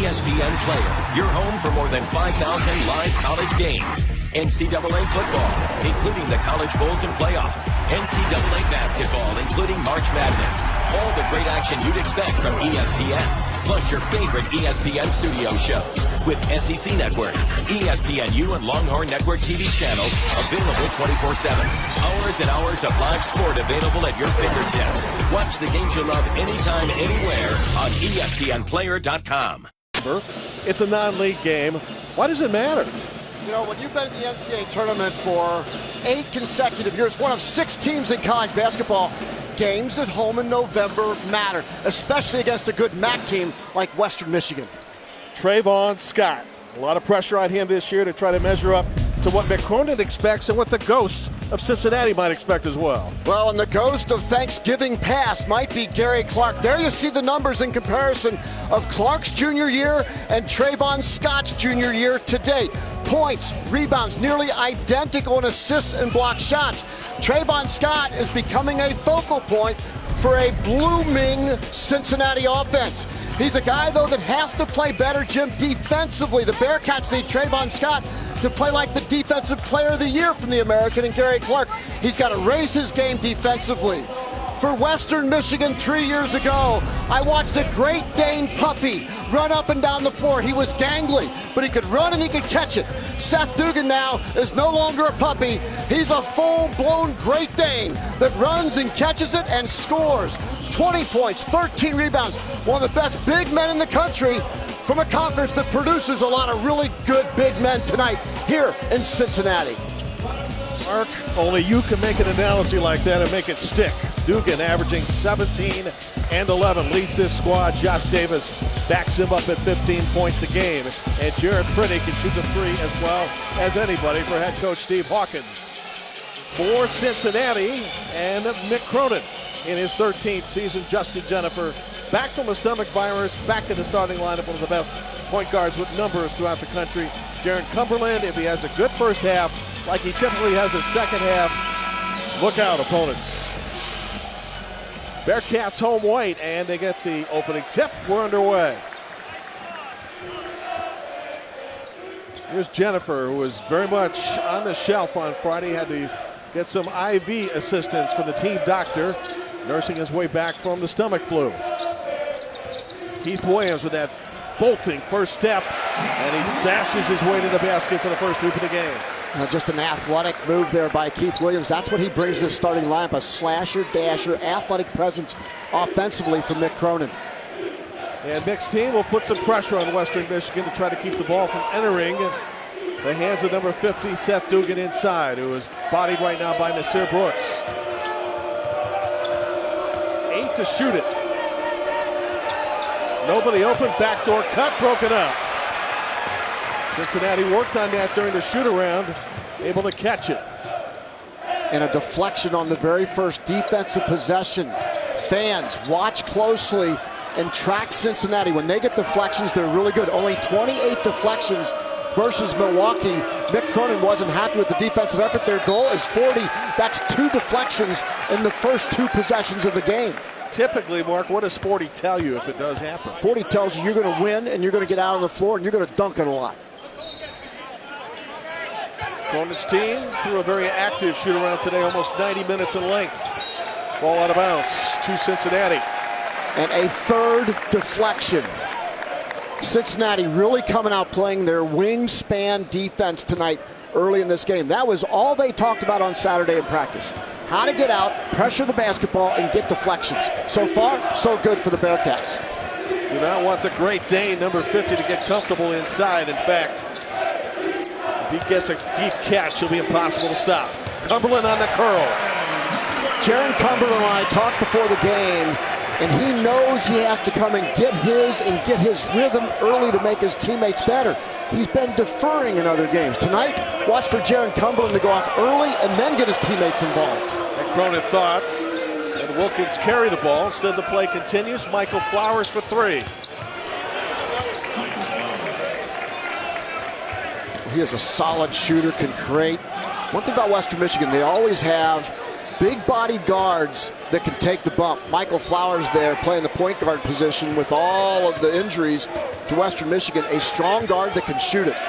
ESPN Player, your home for more than 5,000 live college games. NCAA football, including the College Bowls and Playoff. NCAA basketball, including March Madness. All the great action you'd expect from ESPN. Plus your favorite ESPN studio shows with SEC Network, ESPNU, and Longhorn Network TV channels available 24/7. Hours and hours of live sport available at your fingertips. Watch the games you love anytime, anywhere on ESPNPlayer.com. It's a non-league game. Why does it matter? You know, when you've been in the NCAA tournament for 8 consecutive years, one of 6 teams in college basketball, games at home in November matter, especially against a good MAC team like Western Michigan. Trayvon Scott. A lot of pressure on him this year to try to measure up to what Mick Cronin expects and what the ghosts of Cincinnati might expect as well. Well, and the ghost of Thanksgiving past might be Gary Clark. There you see the numbers in comparison of Clark's junior year and Trayvon Scott's junior year to date. Points, rebounds, nearly identical in assists and block shots. Trayvon Scott is becoming a focal point for a blooming Cincinnati offense. He's a guy, though, that has to play better, Jim, defensively. The Bearcats need Trayvon Scott to play like the Defensive Player of the Year from the American and Gary Clark. He's got to raise his game defensively. For Western Michigan 3 years ago, I watched a Great Dane puppy run up and down the floor. He was gangly, but he could run and he could catch it. Seth Dugan now is no longer a puppy. He's a full-blown Great Dane that runs and catches it and scores. 20 points, 13 rebounds, one of the best big men in the country from a conference that produces a lot of really good big men tonight here in Cincinnati. Mark, only you can make an analogy like that and make it stick. Dugan averaging 17 and 11 leads this squad. Josh Davis backs him up at 15 points a game. And Jared Priddy can shoot the 3 as well as anybody for head coach Steve Hawkins. For Cincinnati and Mick Cronin in his 13th season. Justin Jennifer back from a stomach virus, back in the starting lineup, one of the best point guards with numbers throughout the country. Jaron Cumberland, if he has a good first half, like he typically has a second half, look out, opponents. Bearcats home white, and they get the opening tip. We're underway. Here's Jennifer, who was very much on the shelf on Friday, had to get some IV assistance from the team doctor, nursing his way back from the stomach flu. Keith Williams with that bolting first step, and he dashes his way to the basket for the first hoop of the game. Just an athletic move there by Keith Williams. That's what he brings to the starting lineup, a slasher, dasher, athletic presence offensively from Mick Cronin. And Mick's team will put some pressure on Western Michigan to try to keep the ball from entering the hands of number 50, Seth Dugan, inside, who is bodied right now by Nasir Brooks. 8 to shoot it. Nobody open, backdoor cut, broken up. Cincinnati worked on that during the shoot-around, able to catch it. And a deflection on the very first defensive possession. Fans, watch closely and track Cincinnati. When they get deflections, they're really good. Only 28 deflections versus Milwaukee. Mick Cronin wasn't happy with the defensive effort. Their goal is 40. That's 2 deflections in the first 2 possessions of the game. Typically, Mark, what does 40 tell you if it does happen? 40 tells you you're going to win and you're going to get out on the floor and you're going to dunk it a lot. Cronin's team threw a very active shoot-around today, almost 90 minutes in length. Ball out of bounds to Cincinnati. And a third deflection. Cincinnati really coming out playing their wingspan defense tonight early in this game. That was all they talked about on Saturday in practice. How to get out, pressure the basketball, and get deflections. So far, so good for the Bearcats. You now want the Great Dane, number 50, to get comfortable inside. In fact, if he gets a deep catch, he'll be impossible to stop. Cumberland on the curl. Jaron Cumberland and I talked before the game, and he knows he has to come and get his rhythm early to make his teammates better. He's been deferring in other games. Tonight, watch for Jaron Cumberland to go off early and then get his teammates involved. And Cronin thought that Wilkins carry the ball. Instead, the play continues. Michael Flowers for 3. He is a solid shooter, can create. One thing about Western Michigan, they always have big body guards that can take the bump. Michael Flowers there playing the point guard position with all of the injuries to Western Michigan. A strong guard that can shoot it.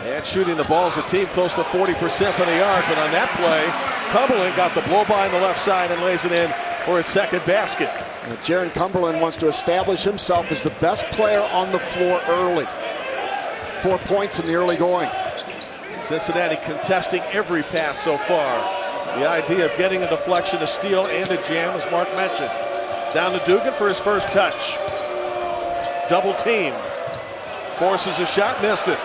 And shooting the ball as a team close to 40% from the arc. And on that play, Cumberland got the blow by on the left side and lays it in for his second basket. Jaron Cumberland wants to establish himself as the best player on the floor early. 4 points in the early going. Cincinnati contesting every pass so far. The idea of getting a deflection, a steal, and a jam, as Mark mentioned. Down to Dugan for his first touch. Double team. Forces a shot, missed it.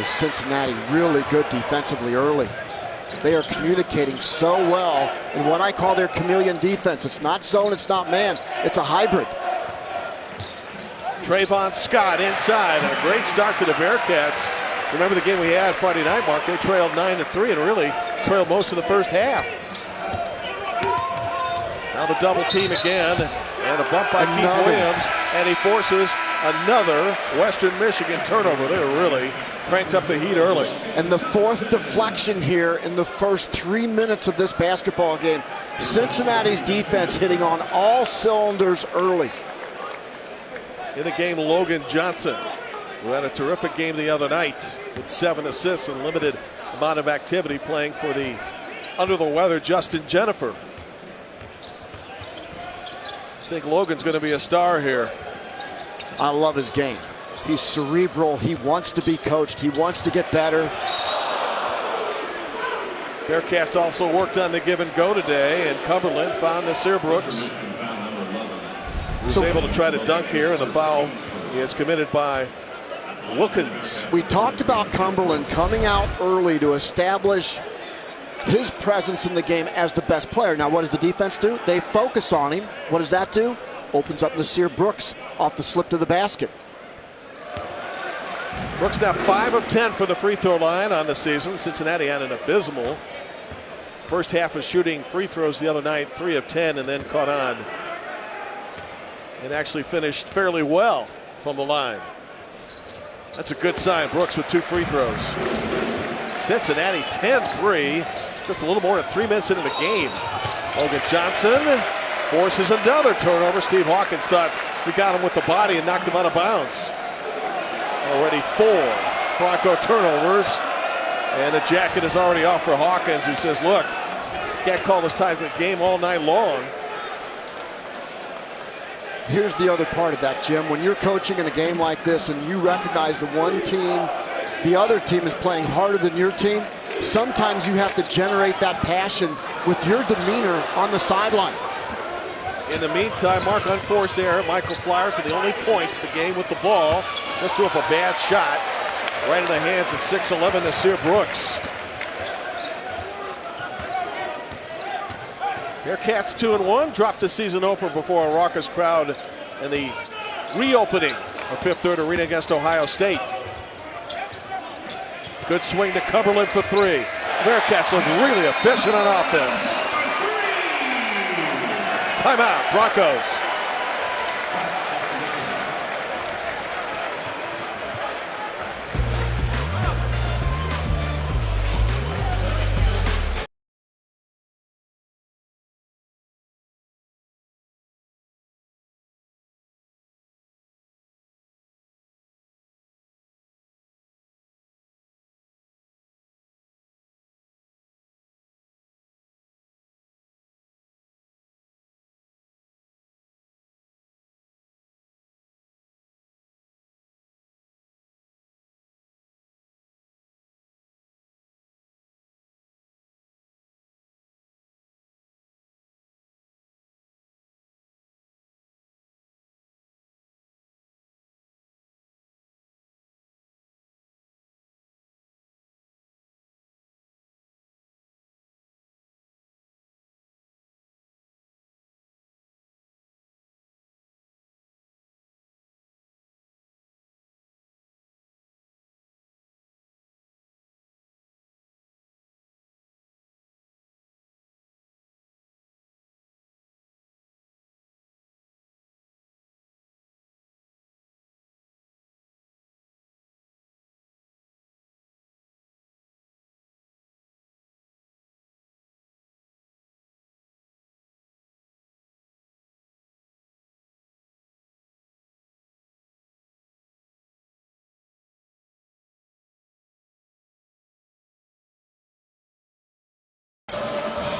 Cincinnati really good defensively early. They are communicating so well in what I call their chameleon defense. It's not zone, it's not man, it's a hybrid. Trayvon Scott inside, and a great start to the Bearcats. Remember the game we had Friday night, Mark? They trailed 9-3 and really trailed most of the first half. Now the double team again, and a bump by Keith Williams, and he forces another Western Michigan turnover. They were really cranked up the heat early. And the fourth deflection here in the first 3 minutes of this basketball game. Cincinnati's defense hitting on all cylinders early. In the game, Logan Johnson, who had a terrific game the other night with 7 assists and limited amount of activity, playing for the under-the-weather Justin Jennifer. I think Logan's going to be a star here. I love his game. He's cerebral. He wants to be coached. He wants to get better. Bearcats also worked on the give and go today, and Cumberland found Nasir Brooks, who's able to try to dunk here, and the foul is committed by Wilkins. We talked about Cumberland coming out early to establish his presence in the game as the best player. Now, what does the defense do? They focus on him. What does that do? Opens up Nasir Brooks off the slip to the basket. Brooks now 5 of 10 for the free throw line on the season. Cincinnati had an abysmal first half of shooting free throws the other night, 3 of 10, and then caught on and actually finished fairly well from the line. That's a good sign. Brooks with 2 free throws. Cincinnati 10-3, just a little more than 3 minutes into the game. Logan Johnson forces another turnover. Steve Hawkins thought he got him with the body and knocked him out of bounds. Already 4 Bronco turnovers, and the jacket is already off for Hawkins, who says, look, can't call this type of game all night long. Here's the other part of that, Jim. When you're coaching in a game like this and you recognize the other team is playing harder than your team, sometimes you have to generate that passion with your demeanor on the sideline. In the meantime, Mark, unforced error. Michael Flowers with the only points of the game with the ball. Just threw up a bad shot right in the hands of 6'11" Nasir Brooks. Bearcats 2-1, dropped the season opener before a raucous crowd in the reopening of Fifth Third Arena against Ohio State. Good swing to Cumberland for 3. Bearcats look really efficient on offense. Timeout, Broncos.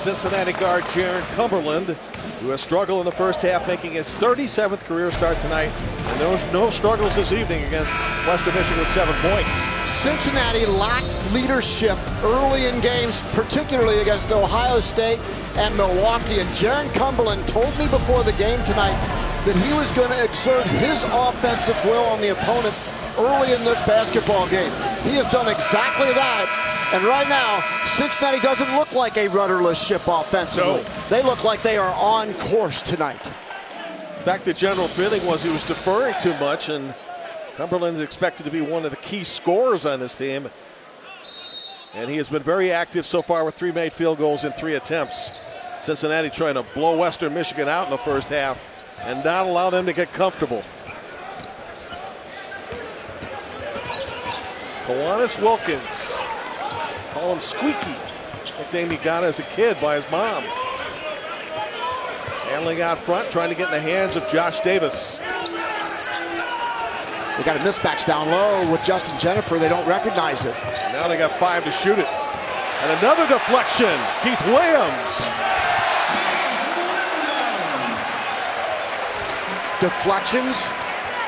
Cincinnati guard Jaron Cumberland, who has struggled in the first half, making his 37th career start tonight. And there was no struggles this evening against Western Michigan with 7 points. Cincinnati lacked leadership early in games, particularly against Ohio State and Milwaukee. And Jaron Cumberland told me before the game tonight that he was going to exert his offensive will on the opponent early in this basketball game. He has done exactly that. And right now, Cincinnati doesn't look like a rudderless ship offensively. No. They look like they are on course tonight. In fact, the general feeling was he was deferring too much, and Cumberland's expected to be one of the key scorers on this team. And he has been very active so far with 3 made field goals in 3 attempts. Cincinnati trying to blow Western Michigan out in the first half and not allow them to get comfortable. Kawanis Wilkins. Call him Squeaky. Nickname he got as a kid by his mom. Handling out front, trying to get in the hands of Josh Davis. They got a mismatch down low with Justin Jennifer. They don't recognize it. Now they got 5 to shoot it. And another deflection. Keith Williams. Deflections,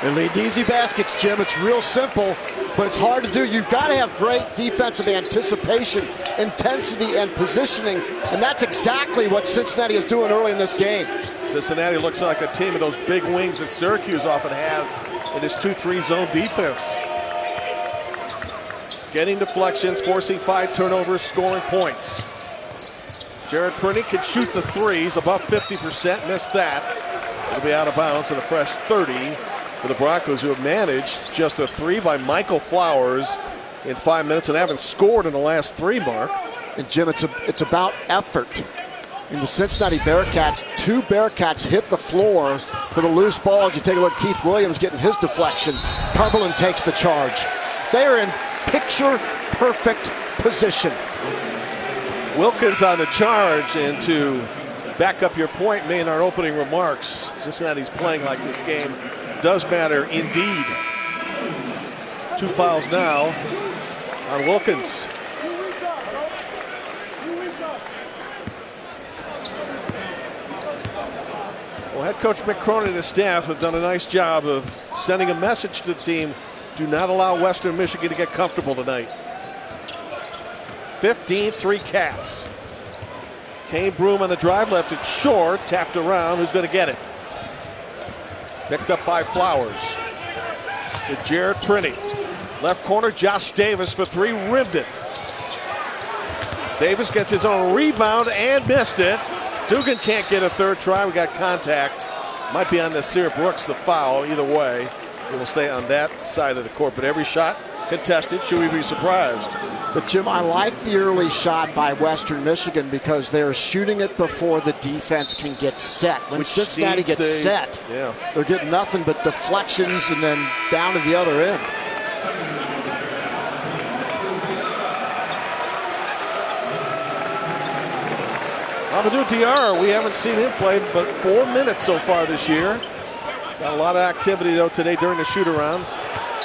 they lead to easy baskets, Jim. It's real simple, but it's hard to do. You've got to have great defensive anticipation, intensity, and positioning, and that's exactly what Cincinnati is doing early in this game. Cincinnati looks like a team of those big wings that Syracuse often has in its 2-3 zone defense. Getting deflections, forcing 5 turnovers, scoring points. Jared Prinny can shoot the threes, above 50%, missed that. It'll be out of bounds and a fresh 30 for the Broncos, who have managed just a 3 by Michael Flowers in 5 minutes and haven't scored in the last 3, Mark. And Jim, it's about effort. In the Cincinnati Bearcats, 2 Bearcats hit the floor for the loose balls. You take a look, Keith Williams getting his deflection. Cumberland takes the charge. They are in picture-perfect position. Wilkins on the charge, and to back up your point made in our opening remarks, Cincinnati's playing like this game does matter indeed. 2 fouls now on Wilkins. Well, head coach McCrory and his staff have done a nice job of sending a message to the team. Do not allow Western Michigan to get comfortable tonight. 15-3 Cats. Kane Broom on the drive, left it short, tapped around. Who's going to get it? Picked up by Flowers. To Jared Prinny. Left corner, Josh Davis for 3, rimmed it. Davis gets his own rebound and missed it. Dugan can't get a 3rd try. We got contact. Might be on Nasir Brooks, the foul. Either way, it will stay on that side of the court. But every shot contested. Should we be surprised? But Jim, I like the early shot by Western Michigan because they're shooting it before the defense can get set. When Cincinnati gets set, they're getting nothing but deflections and then down to the other end. Amadou Diarra, we haven't seen him play but 4 minutes so far this year. Got a lot of activity though today during the shoot around.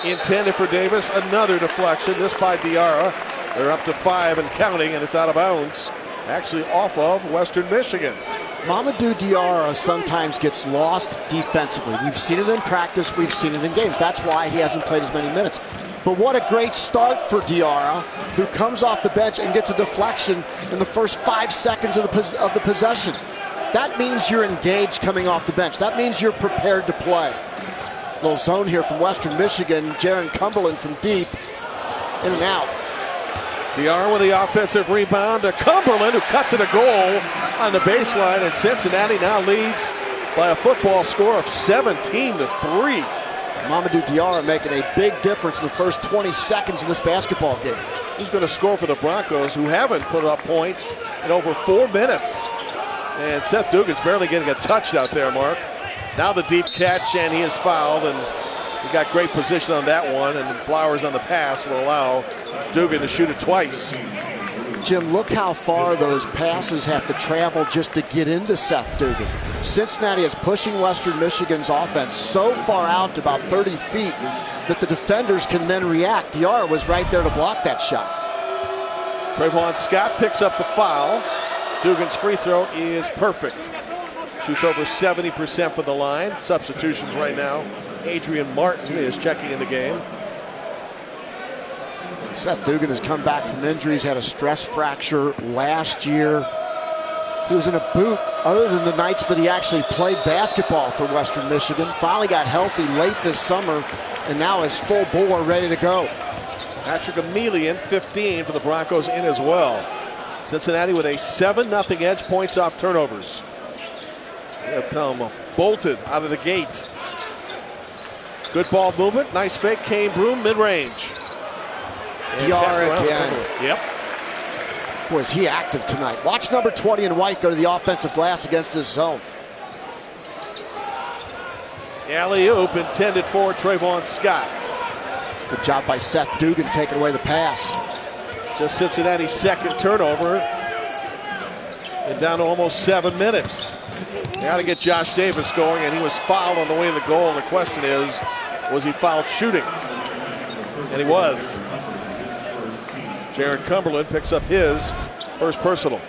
Intended for Davis, another deflection, this by Diarra. They're up to 5 and counting, and it's out of bounds. Actually off of Western Michigan. Mamadou Diarra sometimes gets lost defensively. We've seen it in practice, we've seen it in games. That's why he hasn't played as many minutes. But what a great start for Diarra, who comes off the bench and gets a deflection in the first 5 seconds of the possession. That means you're engaged coming off the bench. That means you're prepared to play. Little zone here from Western Michigan. Jaron Cumberland from deep, in and out. Diarra with the offensive rebound to Cumberland, who cuts it a goal on the baseline, and Cincinnati now leads by a football score of 17-3. Mamadou Diarra making a big difference in the first 20 seconds of this basketball game. Who's going to score for the Broncos, who haven't put up points in over 4 minutes? And Seth Dugan's barely getting a touch out there, Mark. Now the deep catch, and he is fouled, and he got great position on that one, and Flowers on the pass will allow Dugan to shoot it twice. Jim, look how far those passes have to travel just to get into Seth Dugan. Cincinnati is pushing Western Michigan's offense so far out to about 30 feet that the defenders can then react. Diarra was right there to block that shot. Trayvon Scott picks up the foul. Dugan's free throw is perfect. Shoots over 70% from the line. Substitutions right now. Adrian Martin is checking in the game. Seth Dugan has come back from injuries, had a stress fracture last year. He was in a boot other than the nights that he actually played basketball for Western Michigan. Finally got healthy late this summer and now is full bore, ready to go. Patrick Emilian, 15 for the Broncos in as well. Cincinnati with a 7-0 edge, points off turnovers. They have come bolted out of the gate. Good ball movement, nice fake, Kane Broom, mid-range. DR again. Yep. Was he active tonight? Watch number 20 in white go to the offensive glass against this zone. Alley-oop intended for Trayvon Scott. Good job by Seth Dugan taking away the pass. Just Cincinnati's second turnover. And down to almost 7 minutes. Got to get Josh Davis going, and he was fouled on the way to the goal. And the question is, was he fouled shooting? And he was. Jaron Cumberland picks up his first personal.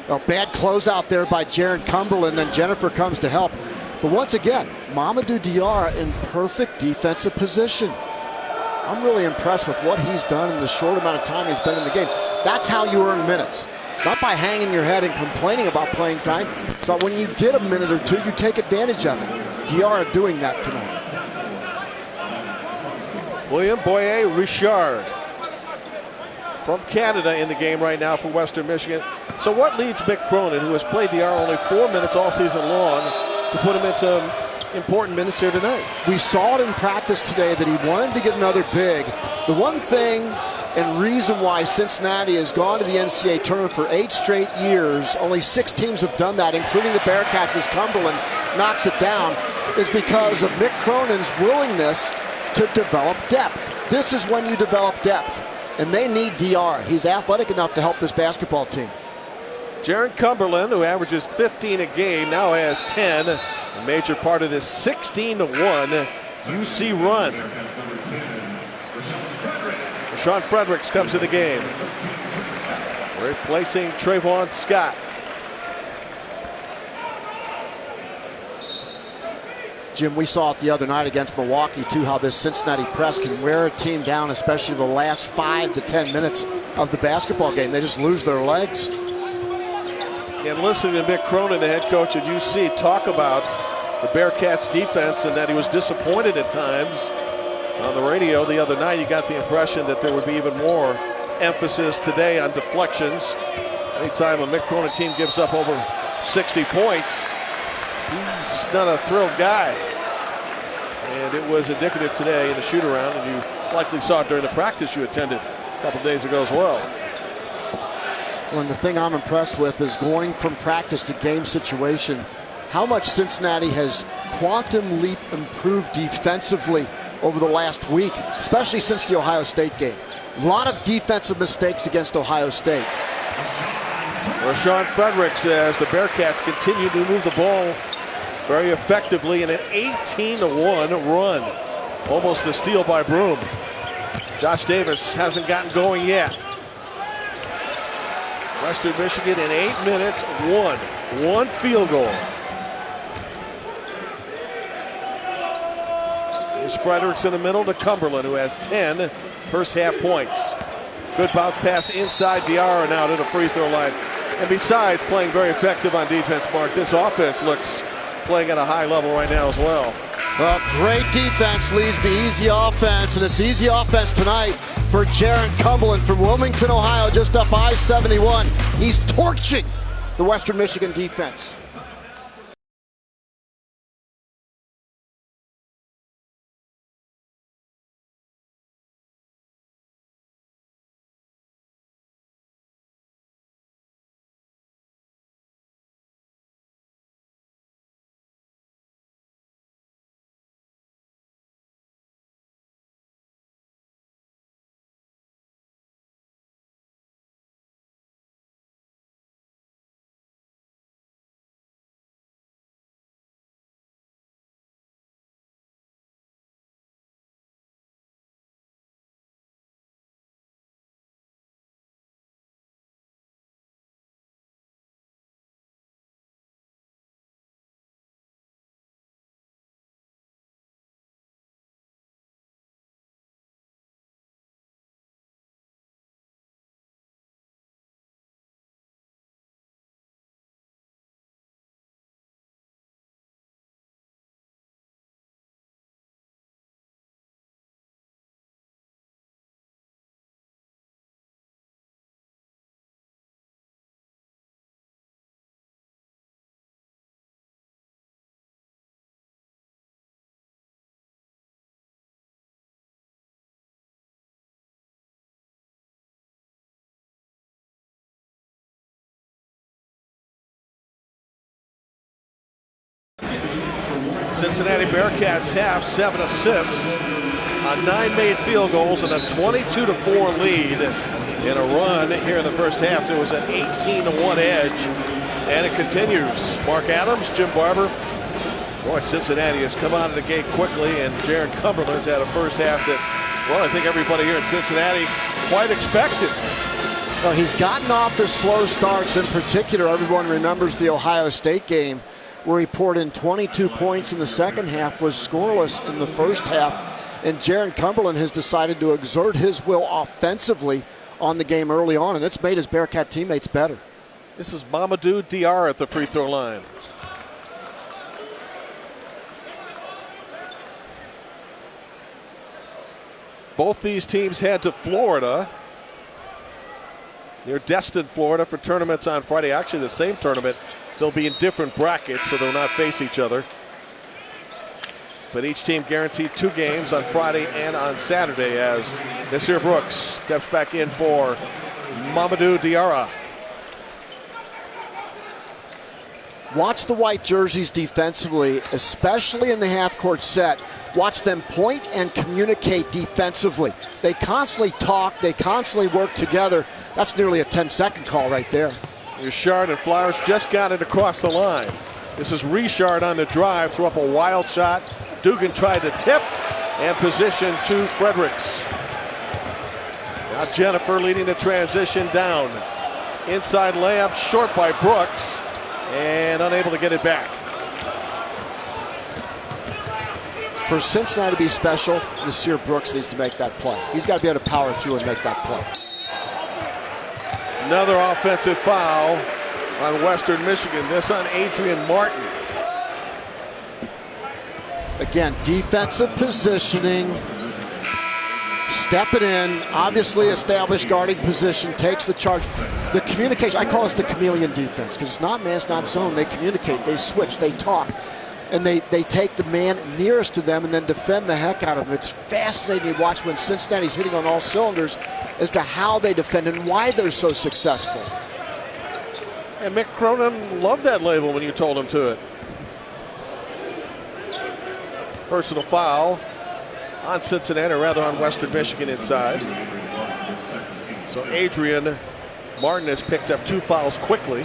A bad closeout there by Jaron Cumberland, and Jennifer comes to help. But once again, Mamadou Diarra in perfect defensive position. I'm really impressed with what he's done in the short amount of time he's been in the game. That's how you earn minutes. It's not by hanging your head and complaining about playing time, but when you get a minute or two, you take advantage of it. Diarra doing that tonight. William Boyer Richard from Canada in the game right now for Western Michigan. So what leads Mick Cronin, who has played Diarra only 4 minutes all season long, to put him into important minutes here tonight? We saw it in practice today that he wanted to get another big. The one thing and reason why Cincinnati has gone to the NCAA tournament for 8 straight years, only 6 teams have done that, including the Bearcats as Cumberland knocks it down, is because of Mick Cronin's willingness to develop depth. This is when you develop depth, and they need DR. He's athletic enough to help this basketball team. Jaron Cumberland, who averages 15 a game, now has 10. A major part of this 16-1 UC run. Sean Fredericks comes to the game, replacing Trayvon Scott. Jim, we saw it the other night against Milwaukee, too, how this Cincinnati press can wear a team down, especially the last 5 to 10 minutes of the basketball game. They just lose their legs. And listening to Mick Cronin, the head coach at UC, talk about the Bearcats' defense and that he was disappointed at times. On the radio the other night, you got the impression that there would be even more emphasis today on deflections. Anytime a Mick Cronin team gives up over 60 points, he's not a thrilled guy. And it was indicative today in the shoot-around, and you likely saw it during the practice you attended a couple days ago as well. Well, and the thing I'm impressed with is going from practice to game situation, how much Cincinnati has quantum leap improved defensively over the last week, especially since the Ohio State game. A lot of defensive mistakes against Ohio State. Rashawn Fredericks says the Bearcats continue to move the ball very effectively in an 18-1 run. Almost a steal by Broom. Josh Davis hasn't gotten going yet. Western Michigan in 8 minutes, one field goal. Here's Fredericks in the middle to Cumberland, who has 10 first half points. Good bounce pass inside Diarra now to the free throw line. And besides playing very effective on defense, Mark, this offense looks playing at a high level right now as well. Well, great defense leads to easy offense, and it's easy offense tonight for Jaron Cumberland from Wilmington, Ohio, just up I-71. He's torching the Western Michigan defense. Cincinnati Bearcats have 7 assists on 9 made field goals and a 22-4 lead in a run here in the first half. There was an 18-1 edge, and it continues. Mark Adams, Jim Barber. Boy, Cincinnati has come out of the gate quickly, and Jaron Cumberland's had a first half that, well, I think everybody here in Cincinnati quite expected. Well, he's gotten off to slow starts. In particular, everyone remembers the Ohio State game where he poured in 22 points in the second half, was scoreless in the first half, and Jaron Cumberland has decided to exert his will offensively on the game early on, and it's made his Bearcat teammates better. This is Mamadou Diarra at the free throw line. Both these teams head to Florida. Near Destin, Florida for tournaments on Friday. Actually, the same tournament. They'll be in different brackets, so they'll not face each other. But each team guaranteed 2 games on Friday and on Saturday as Nasir Brooks steps back in for Mamadou Diarra. Watch the white jerseys defensively, especially in the half-court set. Watch them point and communicate defensively. They constantly talk, they constantly work together. That's nearly a 10-second call right there. Richard and Flowers just got it across the line. This is Richard on the drive, threw up a wild shot. Dugan tried to tip and position to Fredericks. Now Jennifer leading the transition down. Inside layup, short by Brooks, and unable to get it back. For Cincinnati to be special, Nasir Brooks needs to make that play. He's got to be able to power through and make that play. Another offensive foul on Western Michigan, this on Adrian Martin. Again, defensive positioning, step it in, obviously established guarding position, takes the charge. The communication, I call this the chameleon defense, because it's not man, it's not zone. They communicate, they switch, they talk, and they take the man nearest to them and then defend the heck out of them. It's fascinating to watch when Cincinnati's hitting on all cylinders as to how they defend and why they're so successful. And Mick Cronin loved that label when you told him to it. Personal foul on Cincinnati, or rather on Western Michigan inside. So Adrian Martin has picked up 2 fouls quickly.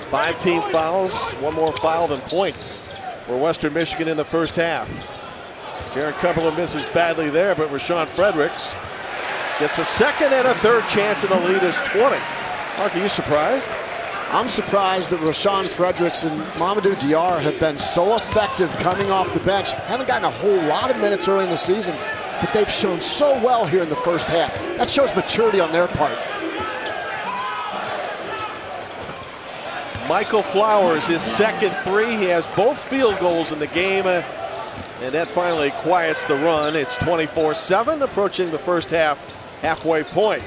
5 team fouls, 1 more foul than points for Western Michigan in the first half. Jaron Cumberland misses badly there, but Rashawn Fredericks gets a second and a third chance, and the lead is 20. Mark, are you surprised? I'm surprised that Rashawn Fredericks and Mamadou Diarra have been so effective coming off the bench. Haven't gotten a whole lot of minutes early in the season, but they've shown so well here in the first half. That shows maturity on their part. Michael Flowers, his second 3. He has both field goals in the game, and that finally quiets the run. It's 24-7, approaching the first halfway point.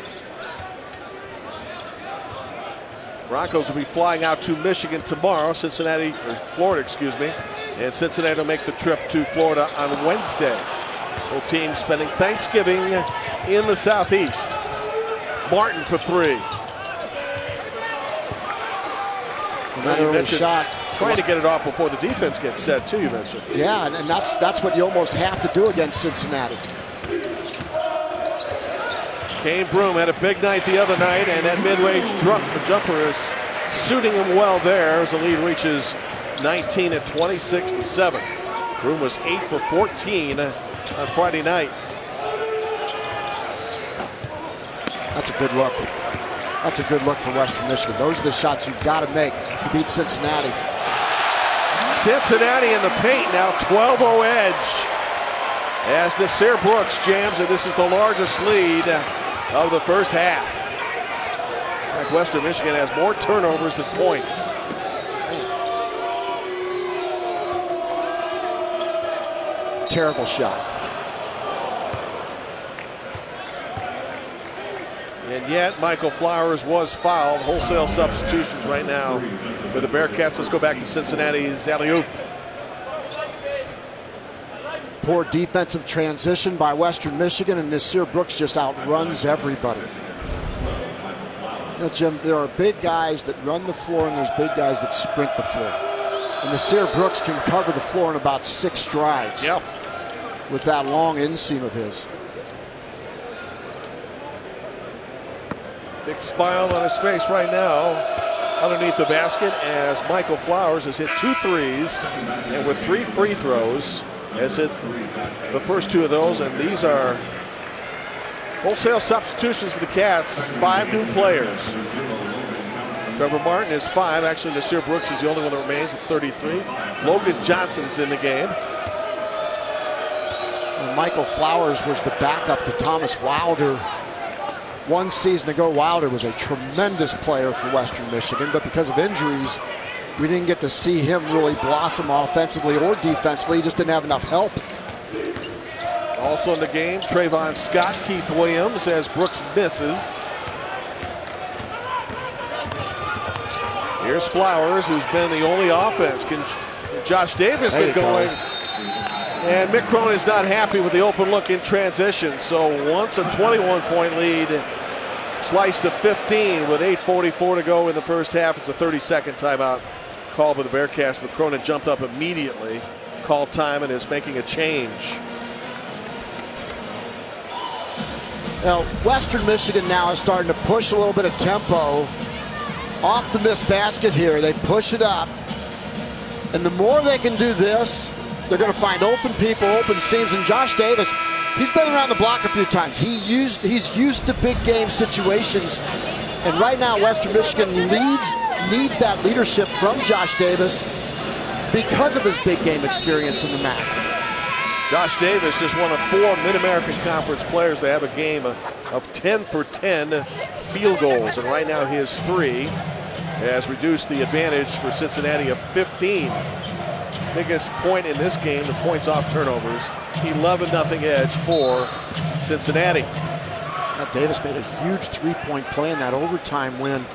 Broncos will be flying out to Michigan tomorrow, Florida, excuse me, and Cincinnati will make the trip to Florida on Wednesday. Both teams spending Thanksgiving in the Southeast. Martin for 3. Another shot. Trying to get it off before the defense gets set, too, you mentioned. Yeah, and that's what you almost have to do against Cincinnati. Kane Broom had a big night the other night, and that mid-range jumper is suiting him well there as the lead reaches 19 at 26-7. Broom was 8 for 14 on Friday night. That's a good look. That's a good look for Western Michigan. Those are the shots you've got to make to beat Cincinnati. Cincinnati in the paint now, 12-0 edge as Nasir Brooks jams, and this is the largest lead of the first half. Like Western Michigan has more turnovers than points. Terrible shot. And yet Michael Flowers was fouled. Wholesale substitutions right now for the Bearcats. Let's go back to Cincinnati's alley-oop. Poor defensive transition by Western Michigan, and Nasir Brooks just outruns everybody. You know, Jim, there are big guys that run the floor, and there's big guys that sprint the floor. And Nasir Brooks can cover the floor in about 6 strides. Yep. With that long inseam of his. Big smile on his face right now underneath the basket as Michael Flowers has hit 2 threes and with 3 free throws has hit the first 2 of those, and these are wholesale substitutions for the Cats. 5 new players. Trevor Martin is 5. Actually, Nasir Brooks is the only one that remains at 33. Logan Johnson is in the game. And Michael Flowers was the backup to Thomas Wilder. 1 season ago, Wilder was a tremendous player for Western Michigan, but because of injuries, we didn't get to see him really blossom offensively or defensively. He just didn't have enough help. Also in the game, Trayvon Scott, Keith Williams as Brooks misses. Here's Flowers, who's been the only offense. Can Josh Davis get going? And Mick Cronin is not happy with the open look in transition. So once a 21-point lead sliced to 15 with 8:44 to go in the first half. It's a 30-second timeout called by the Bearcats, but Cronin jumped up immediately, called time, and is making a change. Now, Western Michigan now is starting to push a little bit of tempo off the missed basket here. They push it up. And the more they can do this, they're going to find open people, open seams. And Josh Davis, he's been around the block a few times. He's used to big game situations. And right now, Western Michigan needs that leadership from Josh Davis because of his big game experience in the MAC. Josh Davis is one of 4 Mid-American Conference players to have a game of 10 for 10 field goals. And right now, his 3 has reduced the advantage for Cincinnati of 15. Biggest point in this game, the points off turnovers, 11-0 edge for Cincinnati. Now Davis made a huge 3-point play in that overtime win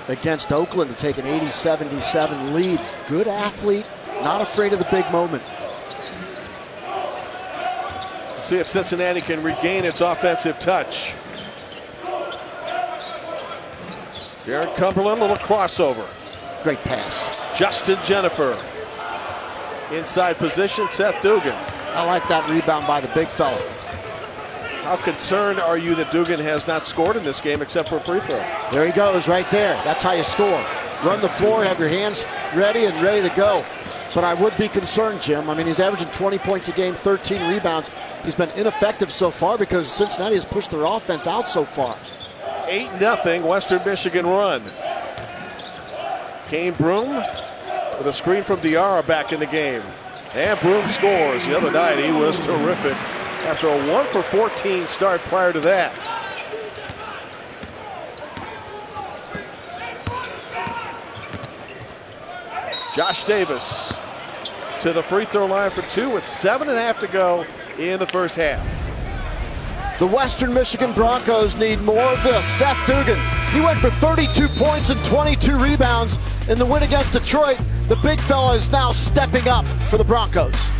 against Oakland to take an 80-77 lead. Good athlete, not afraid of the big moment. Let's see if Cincinnati can regain its offensive touch. Jared Cumberland, little crossover. Great pass. Justin Jennifer. Inside position, Seth Dugan. I like that rebound by the big fella. How concerned are you that Dugan has not scored in this game except for a free throw? There he goes, right there. That's how you score. Run the floor, have your hands ready and ready to go. But I would be concerned, Jim. I mean, he's averaging 20 points a game, 13 rebounds. He's been ineffective so far because Cincinnati has pushed their offense out so far. 8-0 Western Michigan run. Kane Broom with a screen from Diarra back in the game. And Broom scores. The other night he was terrific after a 1 for 14 start prior to that. Josh Davis to the free throw line for 2 with 7.5 to go in the first half. The Western Michigan Broncos need more of this. Seth Dugan, he went for 32 points and 22 rebounds in the win against Detroit. The big fella is now stepping up for the Broncos.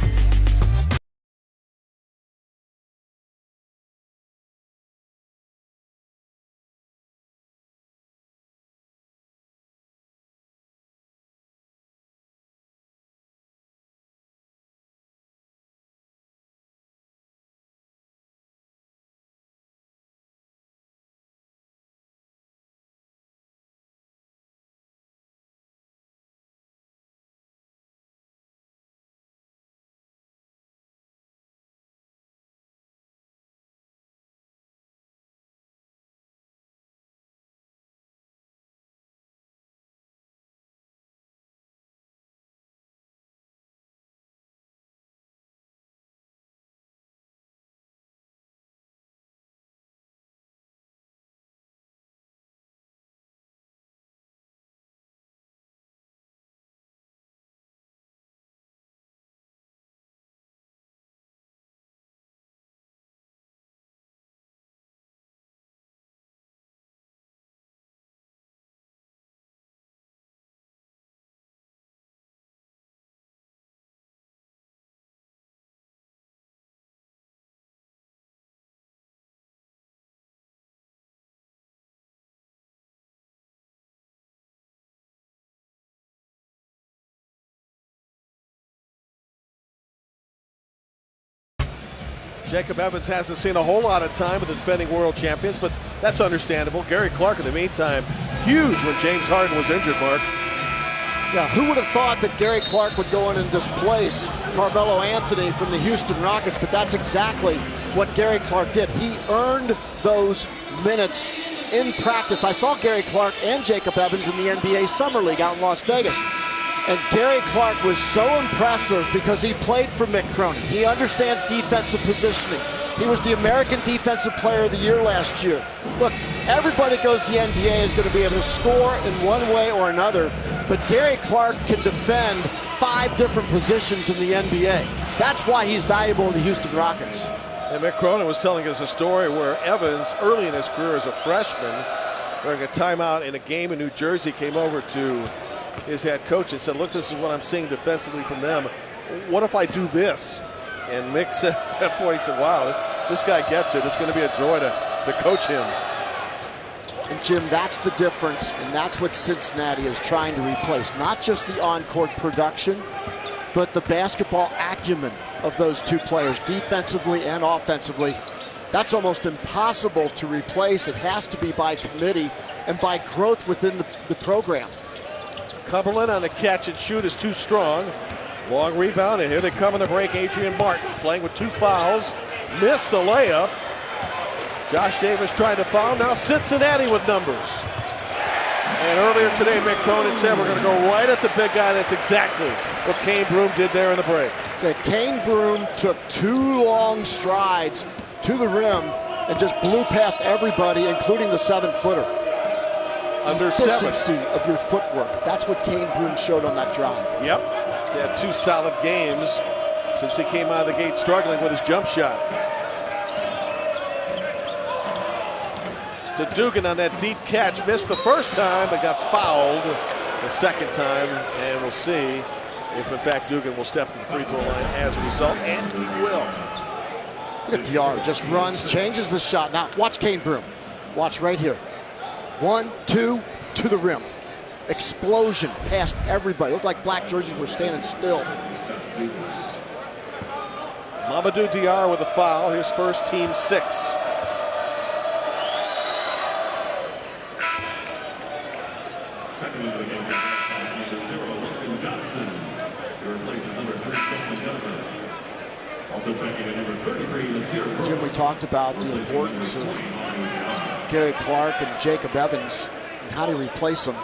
Jacob Evans hasn't seen a whole lot of time with the defending world champions, but that's understandable. Gary Clark, in the meantime, huge when James Harden was injured, Mark. Yeah, who would have thought that Gary Clark would go in and displace Carmelo Anthony from the Houston Rockets, but that's exactly what Gary Clark did. He earned those minutes in practice. I saw Gary Clark and Jacob Evans in the NBA Summer League out in Las Vegas. And Gary Clark was so impressive because he played for Mick Cronin. He understands defensive positioning. He was the American Defensive Player of the Year last year. Look, everybody goes to the NBA is going to be able to score in one way or another, but Gary Clark can defend 5 different positions in the NBA. That's why he's valuable in the Houston Rockets. And Mick Cronin was telling us a story where Evans, early in his career as a freshman, during a timeout in a game in New Jersey, came over to his head coach and said, look, this is what I'm seeing defensively from them. What if I do this? And Mick said at that point, he said, wow, this guy gets it. It's going to be a joy to coach him. And Jim, that's the difference, and that's what Cincinnati is trying to replace. Not just the on-court production, but the basketball acumen of those two players, defensively and offensively. That's almost impossible to replace. It has to be by committee and by growth within the program. Cumberland on the catch and shoot is too strong. Long rebound, and here they come in the break. Adrian Martin playing with 2 fouls. Missed the layup. Josh Davis trying to foul. Now Cincinnati with numbers. And earlier today, Mick Cronin said we're going to go right at the big guy. That's exactly what Kane Broome did there in the break. Okay, Kane Broome took 2 long strides to the rim and just blew past everybody, including the 7-footer. Under 7. Efficiency of your footwork. That's what Kane Broome showed on that drive. Yep. He's had 2 solid games since he came out of the gate struggling with his jump shot. To Dugan on that deep catch. Missed the first time, but got fouled the second time. And we'll see if, in fact, Dugan will step to the free throw line as a result. And he will. Look at Diarra. Just runs, changes the shot. Now, watch Kane Broome. Watch right here. 1, 2, to the rim. Explosion past everybody. Looked like black jerseys were standing still. Mamadou Diarra with a foul. His first, team 6. Jim, we talked about the importance of Gary Clark and Jacob Evans and how to replace them.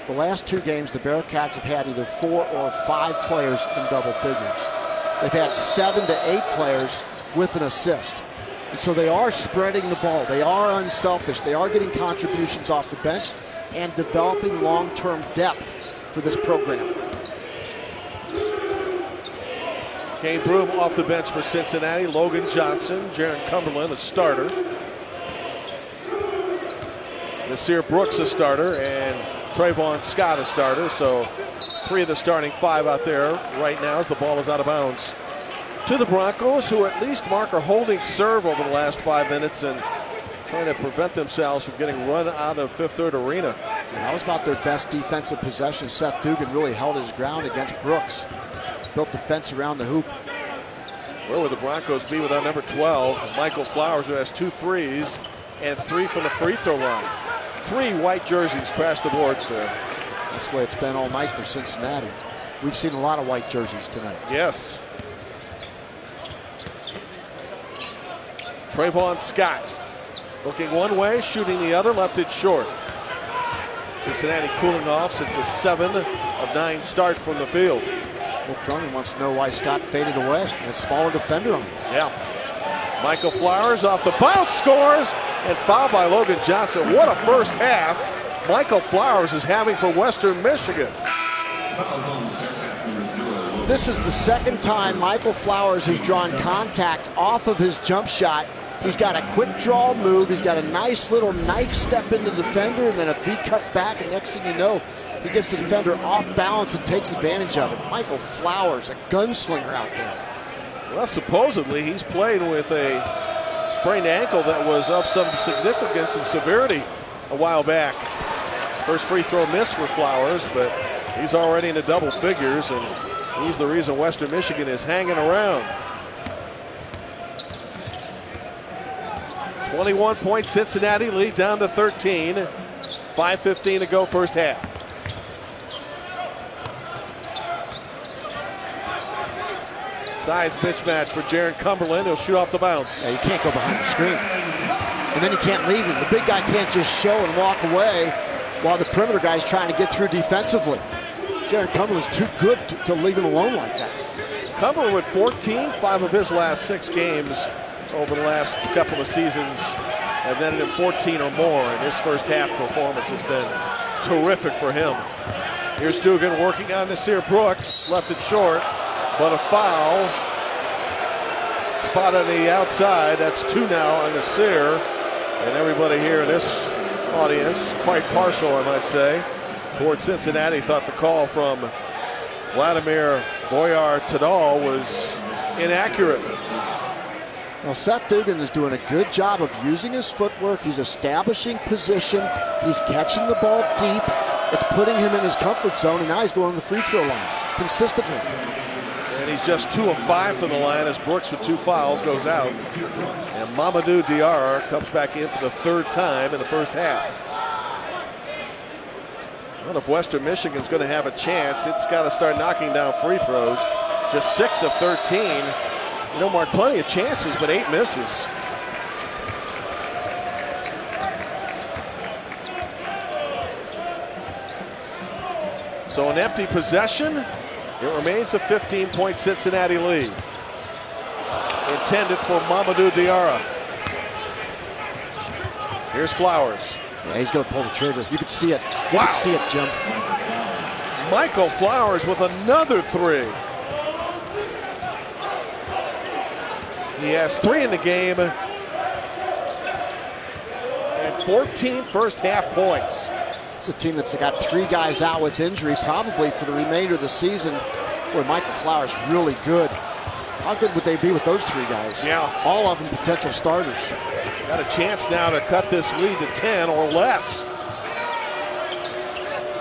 The last 2 games, the Bearcats have had either 4 or 5 players in double figures. They've had 7 to 8 players with an assist. And so they are spreading the ball. They are unselfish. They are getting contributions off the bench and developing long-term depth for this program. Kane Broome off the bench for Cincinnati. Logan Johnson, Jaron Cumberland a starter. Nasir Brooks a starter, and Trayvon Scott a starter. So 3 of the starting 5 out there right now as the ball is out of bounds. To the Broncos, who at least, Mark, are holding serve over the last 5 minutes and trying to prevent themselves from getting run out of Fifth Third Arena. And that was about their best defensive possession. Seth Dugan really held his ground against Brooks. Built the fence around the hoop. Where would the Broncos be without number 12, Michael Flowers, who has 2 threes and 3 from the free throw line. 3 white jerseys crash the boards there. That's the way it's been all night for Cincinnati. We've seen a lot of white jerseys tonight. Yes. Trayvon Scott looking one way, shooting the other, left it short. Cincinnati cooling off since a 7 of 9 start from the field. Well, Cronin wants to know why Scott faded away. A smaller defender on him. Yeah. Michael Flowers off the bounce, scores, and fouled by Logan Johnson. What a first half Michael Flowers is having for Western Michigan. This is the second time Michael Flowers has drawn contact off of his jump shot. He's got a quick draw move. He's got a nice little knife step into the defender, and then a V-cut back, and next thing you know, he gets the defender off balance and takes advantage of it. Michael Flowers, a gunslinger out there. Well, supposedly he's played with a sprained ankle that was of some significance and severity a while back. First free throw miss for Flowers, but he's already in the double figures, and he's the reason Western Michigan is hanging around. 21-point Cincinnati lead down to 13. 5:15 to go first half. Size mismatch for Jaron Cumberland. He'll shoot off the bounce. Yeah, you can't go behind the screen. And then you can't leave him. The big guy can't just show and walk away while the perimeter guy's trying to get through defensively. Jaron Cumberland's too good to leave him alone like that. Cumberland with 14, 5 of his last 6 games over the last couple of seasons have netted him 14 or more, and his first half performance has been terrific for him. Here's Dugan working on Nasir Brooks, left it short, but a foul. Spot on the outside, that's 2 now on Nasir, and everybody here in this audience, quite partial I might say, toward Cincinnati, thought the call from Vladimir Boyar-Tadal was inaccurate. Well, Seth Dugan is doing a good job of using his footwork. He's establishing position. He's catching the ball deep. It's putting him in his comfort zone, and now he's going to the free throw line consistently. And he's just 2 of 5 from the line as Brooks with 2 fouls goes out. And Mamadou Diarra comes back in for the 3rd time in the first half. Well, if Western Michigan's going to have a chance, it's got to start knocking down free throws. Just 6 of 13. You know, Mark, plenty of chances, but 8 misses. So an empty possession. It remains a 15-point Cincinnati lead. Intended for Mamadou Diarra. Here's Flowers. Yeah, he's going to pull the trigger. You can see it. You can see it jump. Michael Flowers with another 3. He has 3 in the game and 14 first half points. It's a team that's got 3 guys out with injury probably for the remainder of the season. Boy, Michael Flowers really good. How good would they be with those 3 guys? Yeah. All of them potential starters. Got a chance now to cut this lead to 10 or less.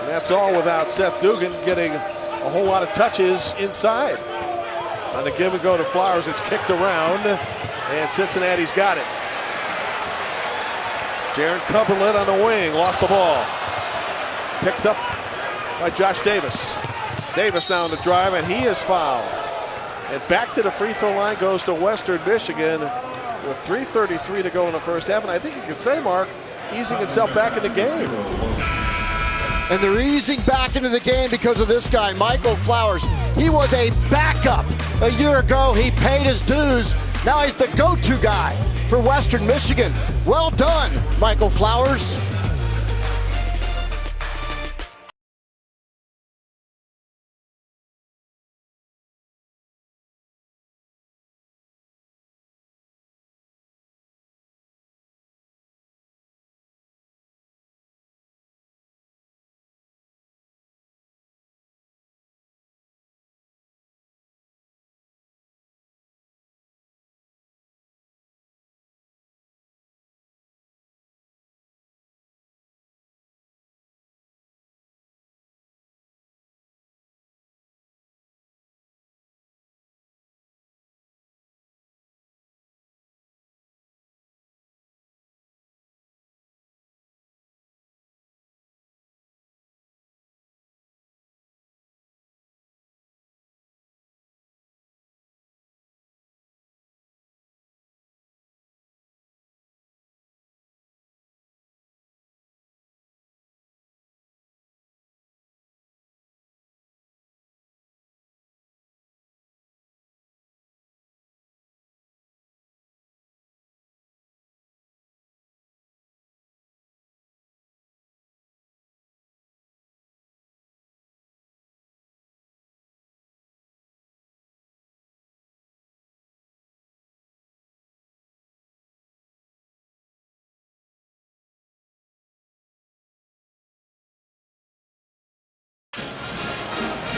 And that's all without Seth Dugan getting a whole lot of touches inside. On the give and go to Flowers, it's kicked around, and Cincinnati's got it. Jaron Cumberland on the wing, lost the ball. Picked up by Josh Davis. Davis now on the drive, and he is fouled. And back to the free throw line goes to Western Michigan with 3:33 to go in the first half. And I think you could say, Mark, easing itself back in the game. And they're easing back into the game because of this guy, Michael Flowers. He was a backup a year ago. He paid his dues. Now he's the go-to guy for Western Michigan. Well done, Michael Flowers.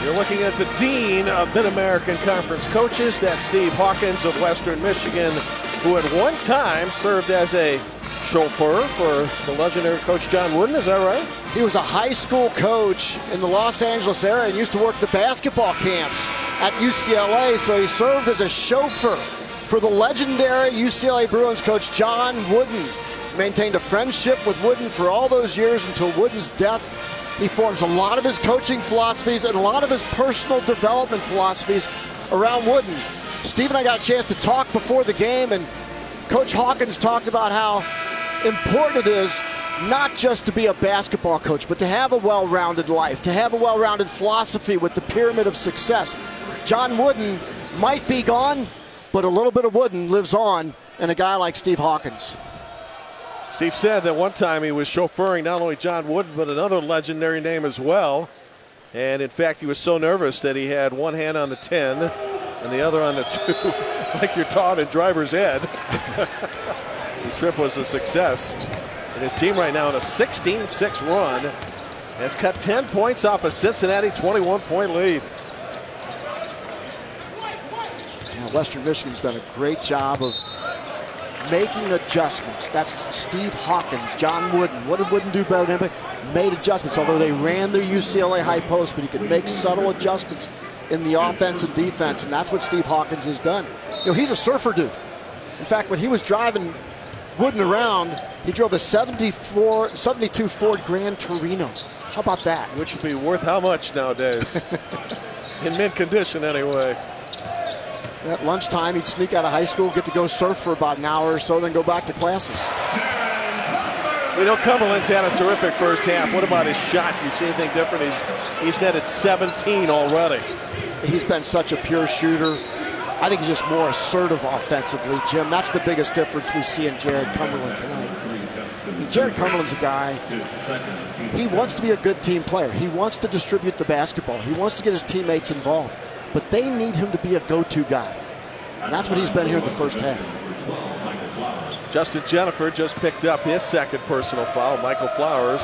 You're looking at the Dean of Mid-American Conference Coaches. That's Steve Hawkins of Western Michigan, who at one time served as a chauffeur for the legendary Coach John Wooden. Is that right? He was a high school coach in the Los Angeles area and used to work the basketball camps at UCLA, so he served as a chauffeur for the legendary UCLA Bruins coach John Wooden. Maintained a friendship with Wooden for all those years until Wooden's death. He forms a lot of his coaching philosophies and a lot of his personal development philosophies around Wooden. Steve and I got a chance to talk before the game, and Coach Hawkins talked about how important it is not just to be a basketball coach, but to have a well-rounded life, to have a well-rounded philosophy with the pyramid of success. John Wooden might be gone, but a little bit of Wooden lives on in a guy like Steve Hawkins. Steve said that one time he was chauffeuring not only John Wooden, but another legendary name as well. And in fact, he was so nervous that he had one hand on the 10 and the other on the 2, like you're taught in driver's ed. The trip was a success. And his team right now in a 16-6 run has cut 10 points off a Cincinnati 21-point lead. Yeah, Western Michigan's done a great job of making adjustments. That's Steve Hawkins, John Wooden. What did Wooden do better than anybody? Made adjustments, although they ran their UCLA high post, but he could make subtle adjustments in the offense and defense, and that's what Steve Hawkins has done. You know, he's a surfer dude. In fact, when he was driving Wooden around, he drove a 72 Ford Grand Torino. How about that? Which would be worth how much nowadays? In mint condition, anyway. At lunchtime, he'd sneak out of high school, get to go surf for about an hour or so, then go back to classes. We know Cumberland's had a terrific first half. What about his shot? You see anything different? He's netted 17 already. He's been such a pure shooter. I think he's just more assertive offensively, Jim. That's the biggest difference we see in Jared Cumberland tonight. Jared Cumberland's a guy, he wants to be a good team player. He wants to distribute the basketball. He wants to get his teammates involved. But they need him to be a go-to guy. And that's what he's been here in the first half. Justin Jennifer just picked up his second personal foul. Michael Flowers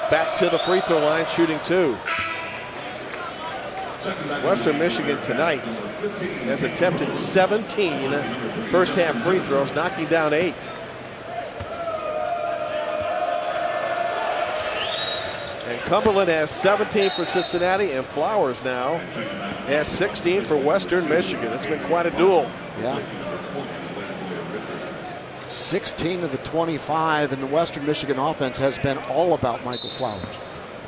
back to the free throw line, shooting 2. Western Michigan tonight has attempted 17 first half free throws, knocking down 8. And Cumberland has 17 for Cincinnati, and Flowers now has 16 for Western Michigan. It's been quite a duel. Yeah. 16 of the 25 in the Western Michigan offense has been all about Michael Flowers.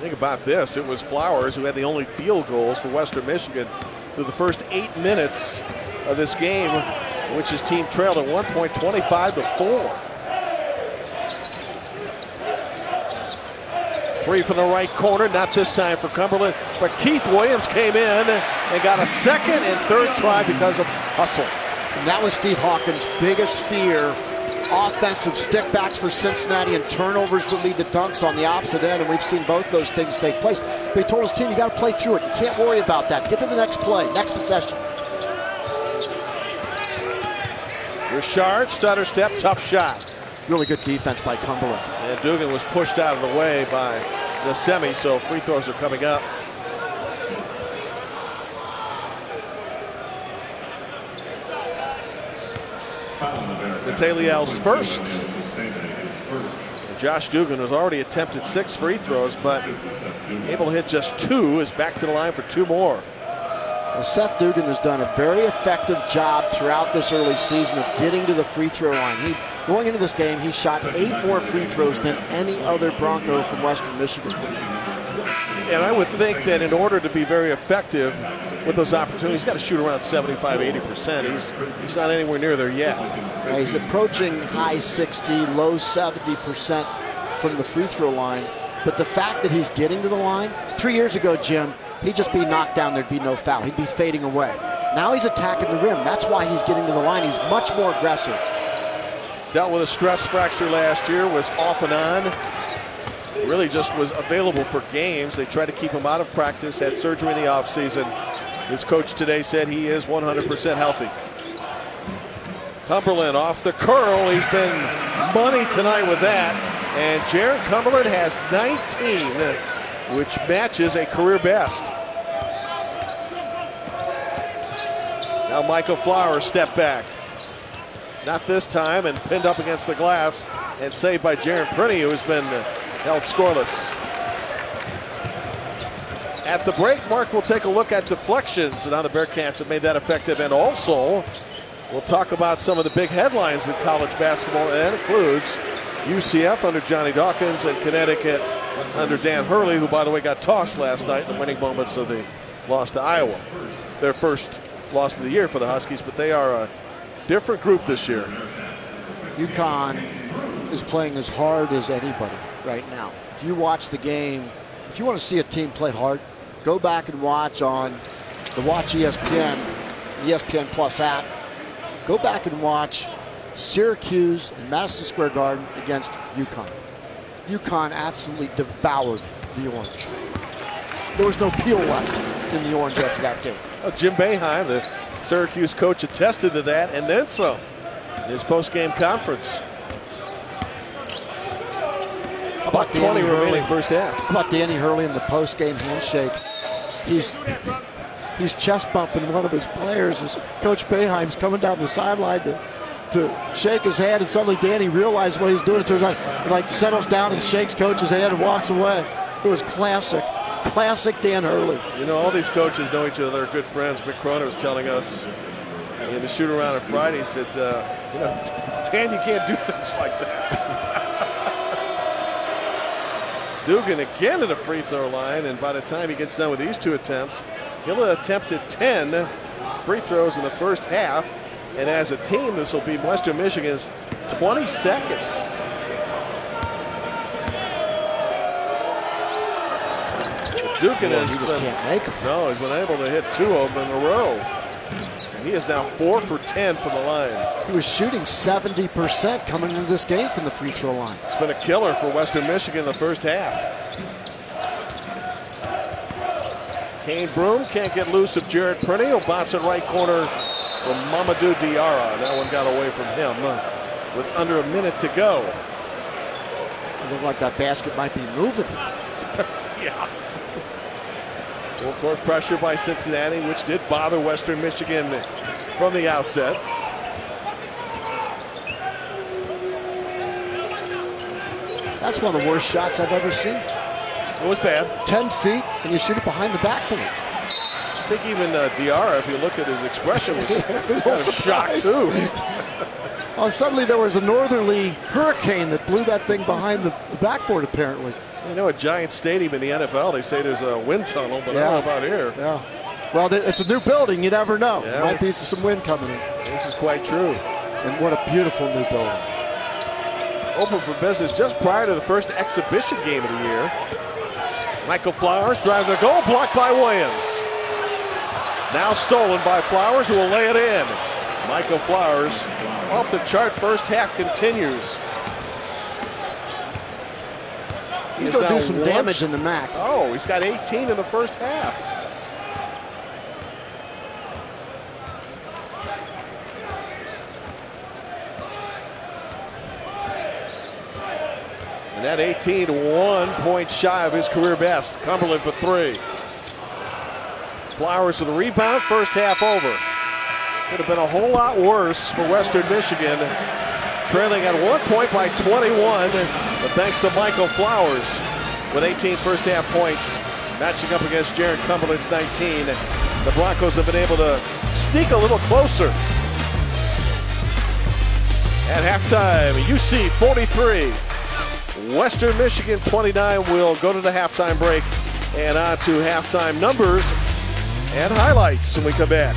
Think about this. It was Flowers who had the only field goals for Western Michigan through the first 8 minutes of this game, which his team trailed at one point 25-4. 3 from the right corner, not this time for Cumberland, but Keith Williams came in and got a second and third try because of hustle. And that was Steve Hawkins' biggest fear. Offensive stickbacks for Cincinnati and turnovers would lead to dunks on the opposite end, and we've seen both those things take place. But he told his team, you got to play through it. You can't worry about that. Get to the next play, next possession. Richard, stutter step, tough shot. Really good defense by Cumberland. And Dugan was pushed out of the way by the semi, so free throws are coming up. It's Aliel's first. Josh Dugan has already attempted 6 free throws, but able to hit just 2, is back to the line for 2 more. Well, Seth Dugan has done a very effective job throughout this early season of getting to the free throw line. Going into this game, he shot 8 more free throws than any other Bronco from Western Michigan. And I would think that in order to be very effective with those opportunities, he's got to shoot around 75-80%. He's not anywhere near there yet. Yeah, he's approaching high 60, low 70% from the free throw line. But the fact that he's getting to the line, 3 years ago, Jim, he'd just be knocked down, there'd be no foul. He'd be fading away. Now he's attacking the rim. That's why he's getting to the line. He's much more aggressive. Dealt with a stress fracture last year, was off and on. Really just was available for games. They tried to keep him out of practice, had surgery in the offseason. His coach today said he is 100% healthy. Cumberland off the curl. He's been money tonight with that. And Jared Cumberland has 19, which matches a career best. Now Michael Flowers step back. Not this time, and pinned up against the glass and saved by Jaron Prinny, who has been held scoreless. At the break, Mark will take a look at deflections and how the Bearcats have made that effective, and also We'll talk about some of the big headlines in college basketball, and that includes UCF under Johnny Dawkins and Connecticut under Dan Hurley, who, by the way, got tossed last night in the winning moments of the loss to Iowa. Their first loss of the year for the Huskies, but they are a different group this year. UConn is playing as hard as anybody right now. If you watch the game, if you want to see a team play hard, go back and watch on the Watch ESPN Plus app. Go back and watch Syracuse in Madison Square Garden against UConn. UConn absolutely devoured the Orange. There was no peel left in the Orange after that game. Jim Boeheim, the Syracuse coach, attested to that and then some in his post-game conference. How about Danny Danny Hurley? First half. How about Danny Hurley in the post-game handshake? He's chest bumping one of his players as Coach Boeheim's coming down the sideline to shake his hand, and suddenly Danny realizes what he's doing. It turns out he like settles down and shakes Coach's hand and walks away. It was classic Dan Hurley. You know, all these coaches know each other. They're good friends. Mick Cronin was telling us in the shoot-around on Friday, he said, you know, Dan, you can't do things like that. Dugan again at a free throw line, and by the time he gets done with these two attempts, he'll have attempted 10 free throws in the first half. And as a team, this will be Western Michigan's 22nd. Dugan can't make them. No, he's been able to hit 2 of them in a row. And he is now 4 for 10 from the line. He was shooting 70% coming into this game from the free throw line. It's been a killer for Western Michigan in the first half. Kane Broom can't get loose of Jared Prinny. He'll bounce it right corner from Mamadou Diarra. That one got away from him with under a minute to go. It looked like that basket might be moving. Yeah. Full court pressure by Cincinnati, which did bother Western Michigan from the outset. That's one of the worst shots I've ever seen. It was bad. 10 feet, and you shoot it behind the backboard. I think even Diarra, if you look at his expression, was kind of shocked too. Oh, suddenly there was a northerly hurricane that blew that thing behind the backboard, apparently. You know, a giant stadium in the NFL, they say there's a wind tunnel, but I don't know about here. Yeah. Well, it's a new building. You never know. Yeah, Might be some wind coming in. This is quite true. And what a beautiful new building. Open for business just prior to the first exhibition game of the year. Michael Flowers driving the goal, blocked by Williams. Now stolen by Flowers, who will lay it in. Michael Flowers, off the chart, first half continues. He's going to do some damage in the MAC. Oh, he's got 18 in the first half. And that 18, 1 point shy of his career best. Cumberland for 3. Flowers with the rebound, first half over. Could have been a whole lot worse for Western Michigan. Trailing at 1 point by 21, but thanks to Michael Flowers with 18 first half points, matching up against Jared Cumberland's 19. The Broncos have been able to sneak a little closer. At halftime, UC 43, Western Michigan 29. We'll go to the halftime break and on to halftime numbers and highlights when we come back.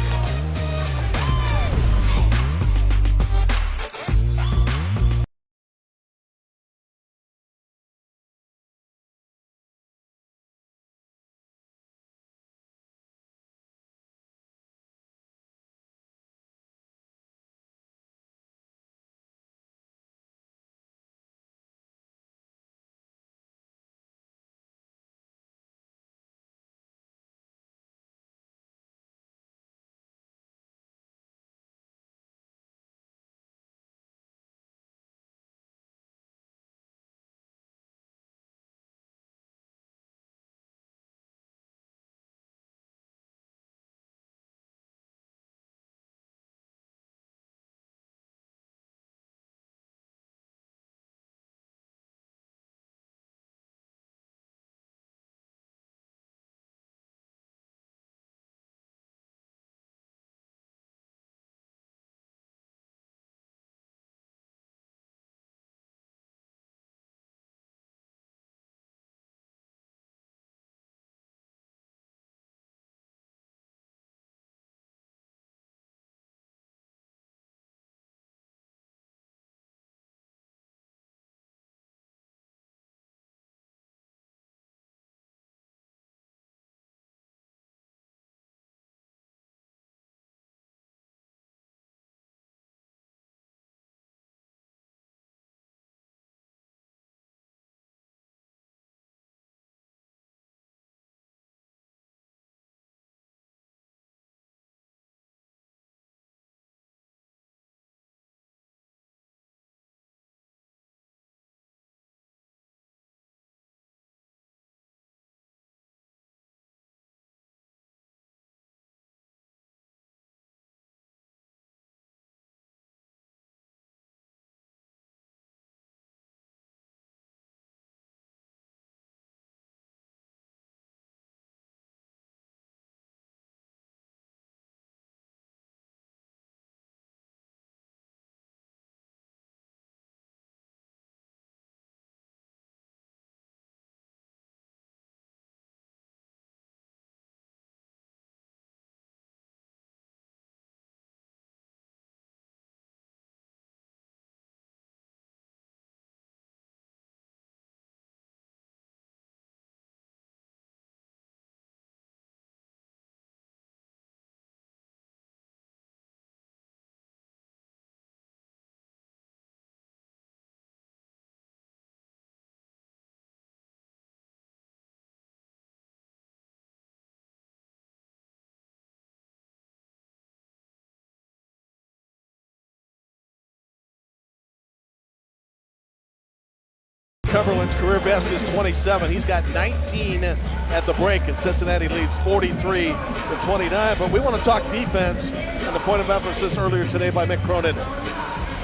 Cumberland's career best is 27. He's got 19 at the break, and Cincinnati leads 43-29. But we want to talk defense, and the point of emphasis earlier today by Mick Cronin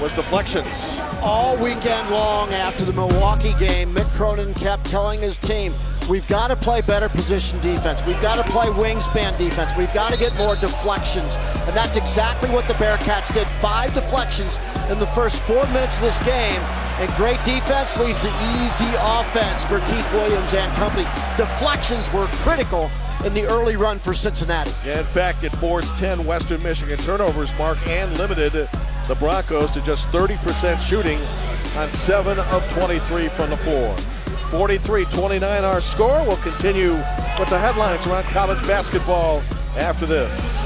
was deflections. All weekend long after the Milwaukee game, Mick Cronin kept telling his team, we've got to play better position defense. We've got to play wingspan defense. We've got to get more deflections. And that's exactly what the Bearcats did. 5 deflections in the first 4 minutes of this game. And great defense leads to easy offense for Keith Williams and company. Deflections were critical in the early run for Cincinnati. Yeah, in fact, it forced 10 Western Michigan turnovers, Mark, and limited the Broncos to just 30% shooting on 7 of 23 from the floor. 43-29 our score. We'll continue with the headlines around college basketball after this.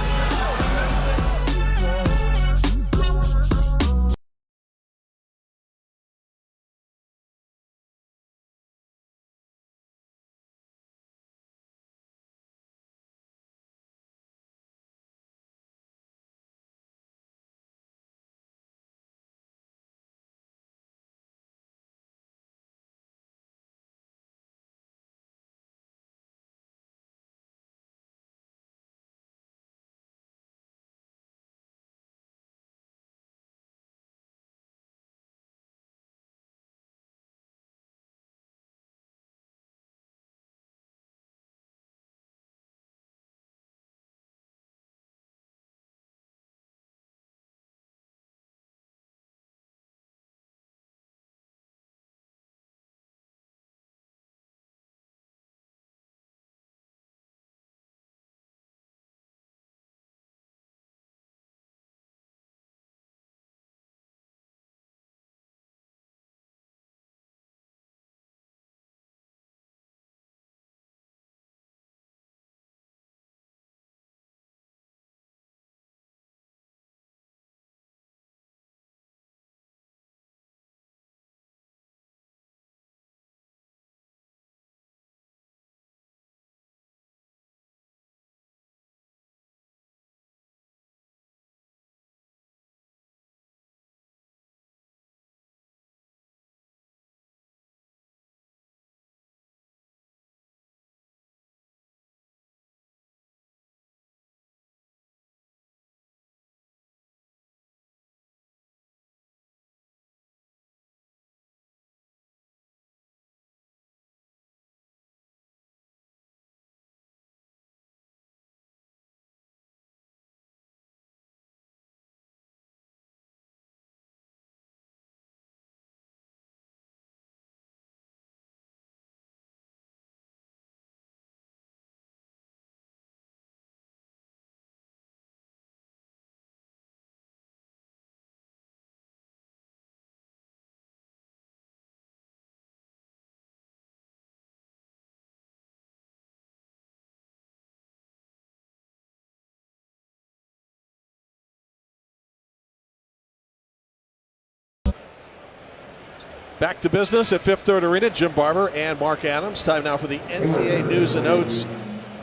Back to business at Fifth Third Arena. Jim Barber and Mark Adams. Time now for the NCAA News and Notes.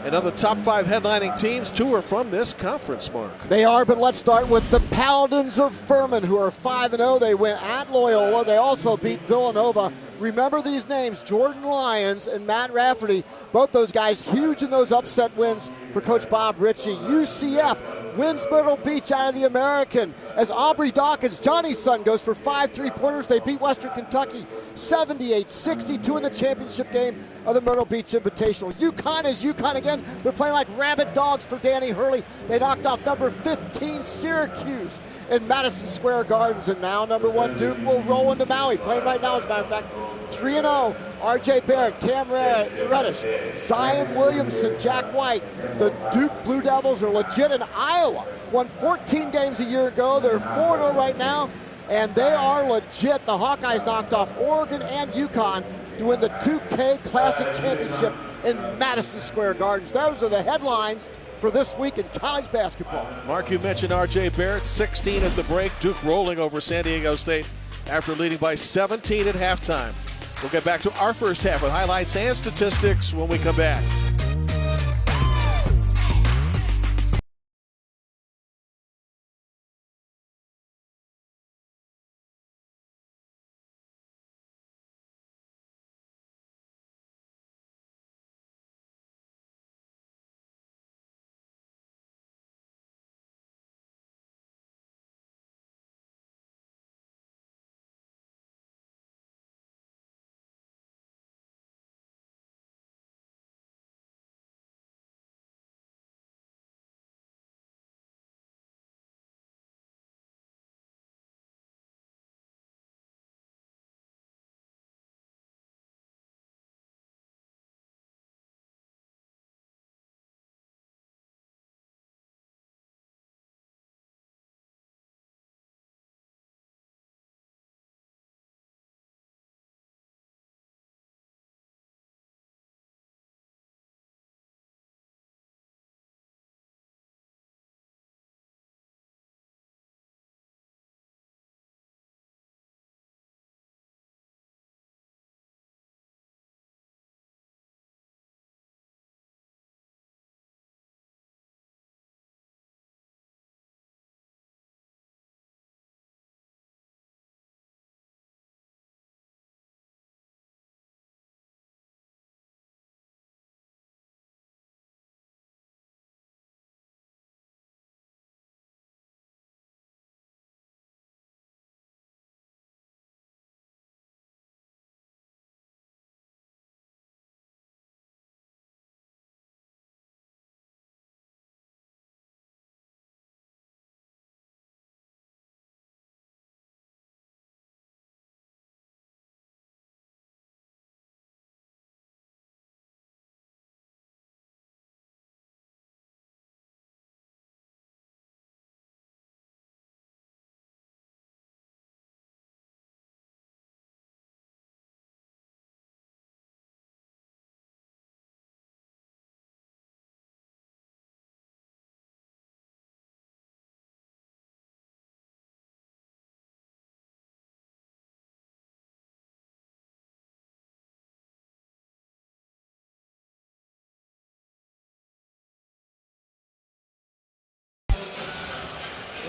And of the top 5 headlining teams, 2 are from this conference, Mark. They are, but let's start with the Paladins of Furman, who are 5-0. They went at Loyola. They also beat Villanova. Remember these names, Jordan Lyons and Matt Rafferty. Both those guys huge in those upset wins for Coach Bob Ritchie. UCF wins Myrtle Beach out of the American as Aubrey Dawkins, Johnny's son, goes for 5 3-pointers. They beat Western Kentucky 78-62 in the championship game of the Myrtle Beach Invitational. UConn is UConn again. They're playing like rabid dogs for Danny Hurley. They knocked off number 15 Syracuse in Madison Square Gardens, and now number 1 Duke will roll into Maui. Playing right now, as a matter of fact, 3-0. R.J. Barrett, Cam Reddish, Zion Williamson, Jack White. The Duke Blue Devils are legit in Iowa. Won 14 games a year ago. They're 4-0 right now, and they are legit. The Hawkeyes knocked off Oregon and UConn to win the 2K Classic Championship in Madison Square Gardens. Those are the headlines for this week in college basketball. Mark, you mentioned R.J. Barrett, 16 at the break. Duke rolling over San Diego State after leading by 17 at halftime. We'll get back to our first half with highlights and statistics when we come back.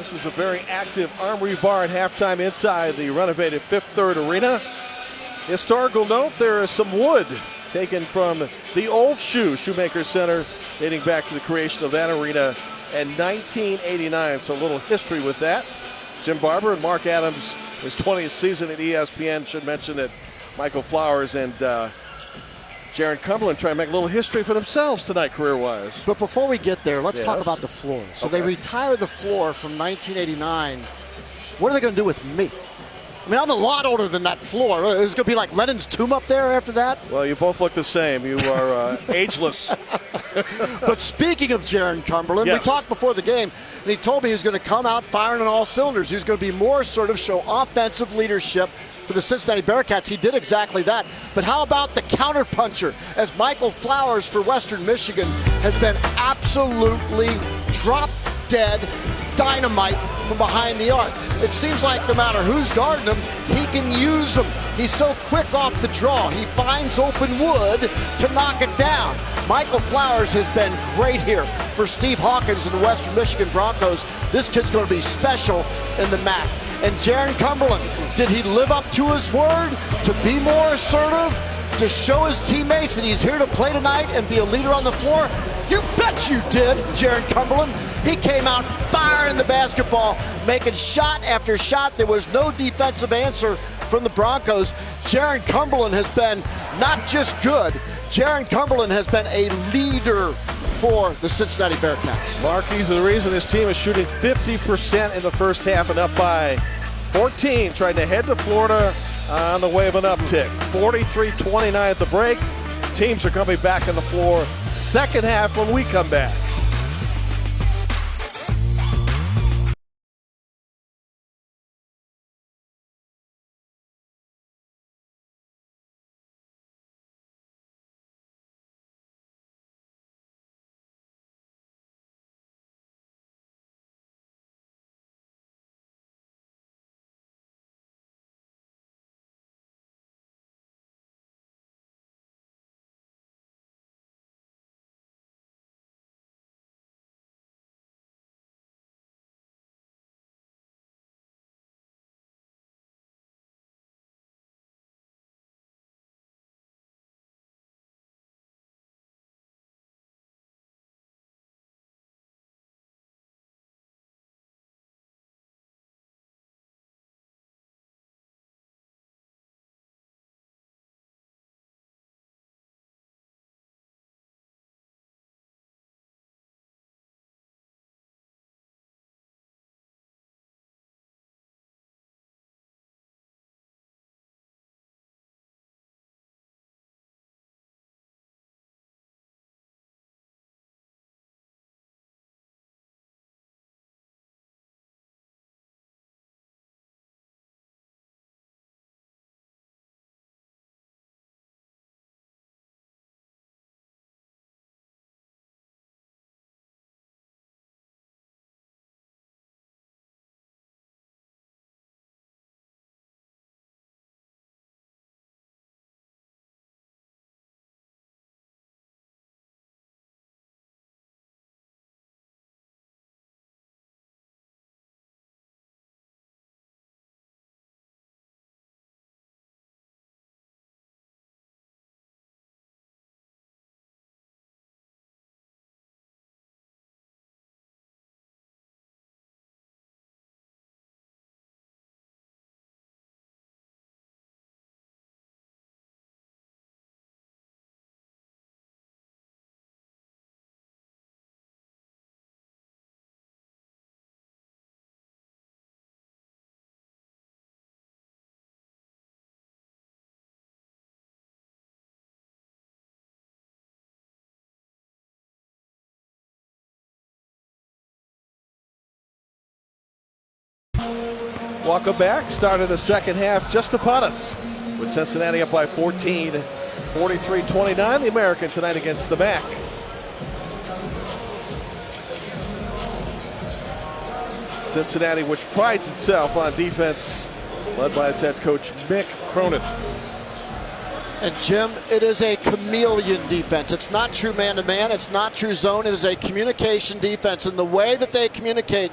This is a very active Armory Bar at halftime inside the renovated Fifth Third Arena. Historical note, there is some wood taken from the old Shoemaker Center, dating back to the creation of that arena in 1989. So a little history with that. Jim Barber and Mark Adams, his 20th season at ESPN. Should mention that Michael Flowers and Jaron Cumberland trying to make a little history for themselves tonight, career-wise. But before we get there, let's talk about the floor. So they retire the floor from 1989. What are they going to do with me? I mean, I'm a lot older than that floor. Is it going to be like Lenin's tomb up there after that? Well, you both look the same. You are ageless. But speaking of Jaron Cumberland, we talked before the game, and he told me he was going to come out firing on all cylinders. He was going to be more sort of show offensive leadership for the Cincinnati Bearcats. He did exactly that. But how about the counterpuncher, as Michael Flowers for Western Michigan has been absolutely drop-dead dynamite from behind the arc. It seems like no matter who's guarding him, he can use them. He's so quick off the draw. He finds open wood to knock it down. Michael Flowers has been great here for Steve Hawkins and the Western Michigan Broncos. This kid's going to be special in the MAC. And Jaron Cumberland, did he live up to his word to be more assertive, to show his teammates that he's here to play tonight and be a leader on the floor? You bet you did, Jaron Cumberland. He came out firing the basketball, making shot after shot. There was no defensive answer from the Broncos. Jaron Cumberland has been not just good, Jaron Cumberland has been a leader for the Cincinnati Bearcats. Mark, he's the reason this team is shooting 50% in the first half and up by 14, trying to head to Florida on the way of an uptick. 43-29 at the break. Teams are coming back on the floor second half when we come back. Welcome back. Started the second half just upon us with Cincinnati up by 14, 43-29. The American tonight against the MAC. Cincinnati, which prides itself on defense, led by its head coach Mick Cronin. And Jim, it is a chameleon defense. It's not true man-to-man. It's not true zone. It is a communication defense. And the way that they communicate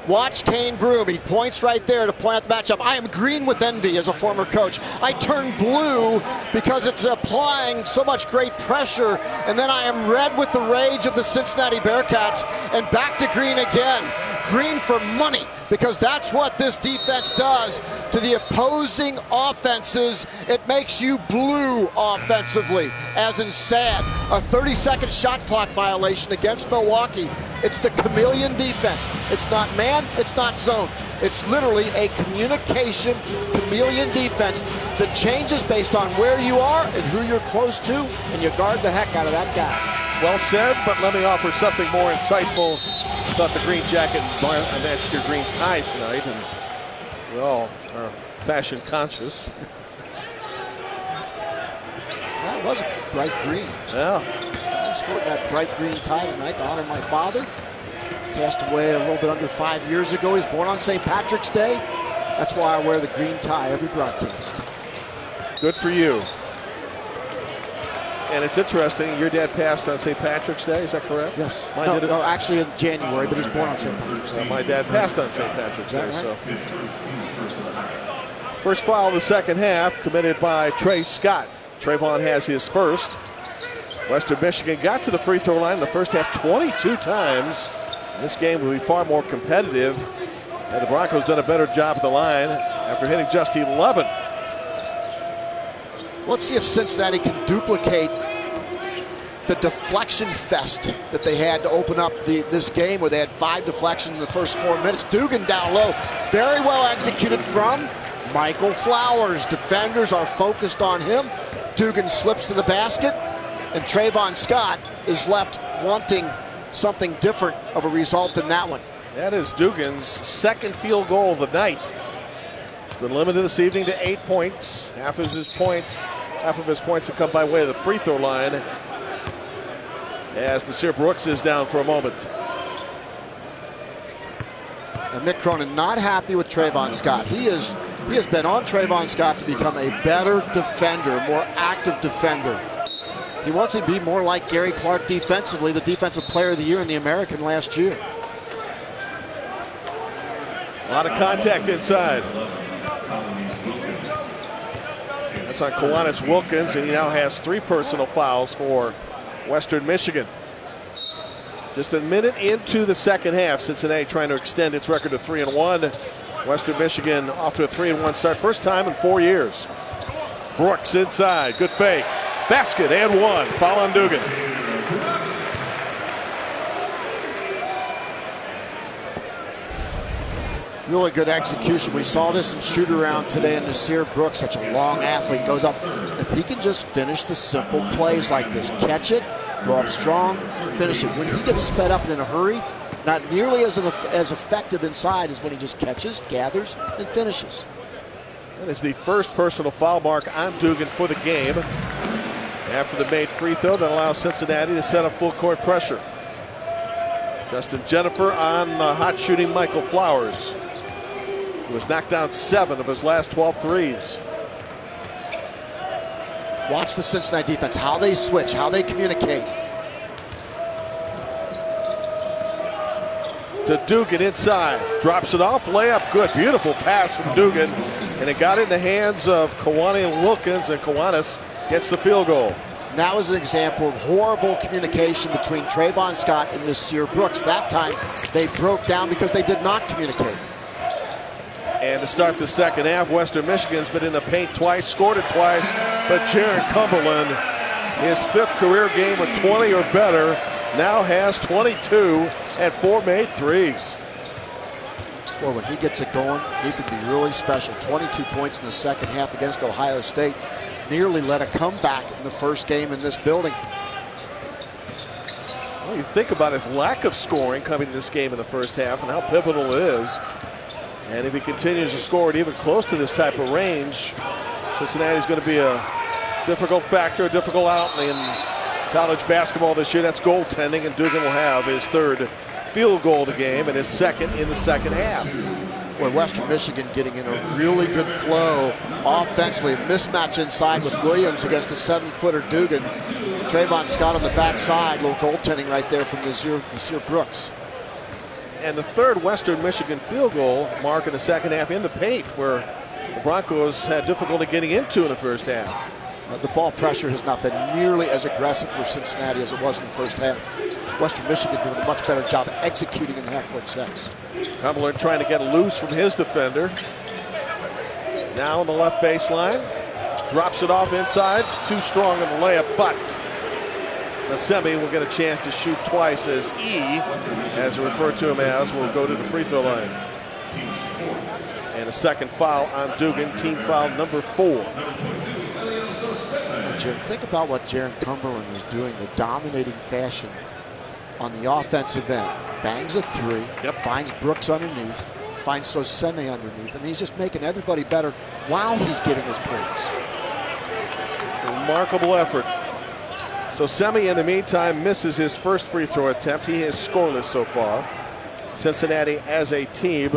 Watch Kane Broom. He points right there to point out the matchup. I am green with envy as a former coach. I turn blue because it's applying so much great pressure. And then I am red with the rage of the Cincinnati Bearcats. And back to green again. Green for money, because that's what this defense does to the opposing offenses. It makes you blue offensively, as in sad. A 30-second shot clock violation against Milwaukee. It's the chameleon defense. It's not man, it's not zone. It's literally a communication chameleon defense that changes based on where you are and who you're close to, and you guard the heck out of that guy. Well said, but let me offer something more insightful. I thought the green jacket matched your green tie tonight, and we all are fashion conscious. That was a bright green. Yeah. I'm sporting that bright green tie tonight to honor my father. Passed away a little bit under 5 years ago. He was born on St. Patrick's Day. That's why I wear the green tie every broadcast. Good for you. And it's interesting, your dad passed on St. Patrick's Day, is that correct? Yes. No, actually in January, but he was born on St. Patrick's Day. My dad passed on St. Patrick's Day, right? so. First foul of the second half, committed by Trey Scott. Trayvon has his first. Western Michigan got to the free throw line in the first half 22 times. This game will be far more competitive, and the Broncos done a better job at the line after hitting just 11. Let's see if Cincinnati can duplicate the deflection fest that they had to open up this game, where they had 5 deflections in the first 4 minutes. Dugan down low, very well executed from Michael Flowers. Defenders are focused on him. Dugan slips to the basket, and Trayvon Scott is left wanting something different of a result than that one. That is Dugan's second field goal of the night. He's been limited this evening to 8 points. Half of his points have come by way of the free throw line, as Nasir Brooks is down for a moment. And Mick Cronin not happy with Trayvon Scott. He has been on Trayvon Scott to become a better defender, a more active defender. He wants to be more like Gary Clark defensively, the Defensive Player of the Year in the American last year. A lot of contact inside. That's on Kiwanis Wilkins, and he now has 3 personal fouls for Western Michigan. Just a minute into the second half, Cincinnati trying to extend its record to 3-1. Western Michigan off to a 3-1 start, first time in 4 years. Brooks inside, good fake. Basket and 1, foul on Dugan. Really good execution. We saw this in shoot around today, and Nasir Brooks, such a long athlete, goes up. If he can just finish the simple plays like this, catch it, go up strong, finish it. When he gets sped up and in a hurry, not nearly as effective inside as when he just catches, gathers, and finishes. That is the first personal foul mark on Dugan for the game. After the made free throw that allows Cincinnati to set up full court pressure. Justin Jennifer on the hot shooting Michael Flowers, who has knocked down 7 of his last 12 threes. Watch the Cincinnati defense, how they switch, how they communicate. To Dugan inside, drops it off, layup, good, beautiful pass from Dugan, and it got in the hands of Kiwanis Wilkins, and Kiwanis gets the field goal. That was an example of horrible communication between Trayvon Scott and Nasir Brooks. That time they broke down because they did not communicate. And to start the second half, Western Michigan's been in the paint twice, scored it twice, but Jaron Cumberland, his 5th career game with 20 or better, now has 22 and 4 made threes. Well, when he gets it going, he could be really special. 22 points in the second half against Ohio State. Nearly led a comeback in the first game in this building. Well, you think about his lack of scoring coming to this game in the first half and how pivotal it is. And if he continues to score at even close to this type of range, Cincinnati's going to be a difficult factor, a difficult out in college basketball this year. That's goaltending, and Dugan will have his 3rd field goal of the game and his 2nd in the second half. Boy, Western Michigan getting in a really good flow offensively. A mismatch inside with Williams against the 7-footer Dugan. Trayvon Scott on the backside. Little goaltending right there from Nasir Brooks. And the third Western Michigan field goal, Mark, in the second half in the paint, where the Broncos had difficulty getting into in the first half. The ball pressure has not been nearly as aggressive for Cincinnati as it was in the first half. Western Michigan doing a much better job executing in the half-court sets. Cumberland trying to get loose from his defender. Now on the left baseline. Drops it off inside. Too strong in the layup, but Nasemi will get a chance to shoot twice as E, as we refer to him as, will go to the free throw line. And a second foul on Dugan, team foul number 4. Jim, think about what Jaron Cumberland was doing, the dominating fashion on the offensive end. Bangs a 3, finds Brooks underneath, finds Sosemi underneath, and he's just making everybody better while he's getting his points. Remarkable effort. Sosemi, in the meantime, misses his first free throw attempt. He is scoreless so far. Cincinnati, as a team,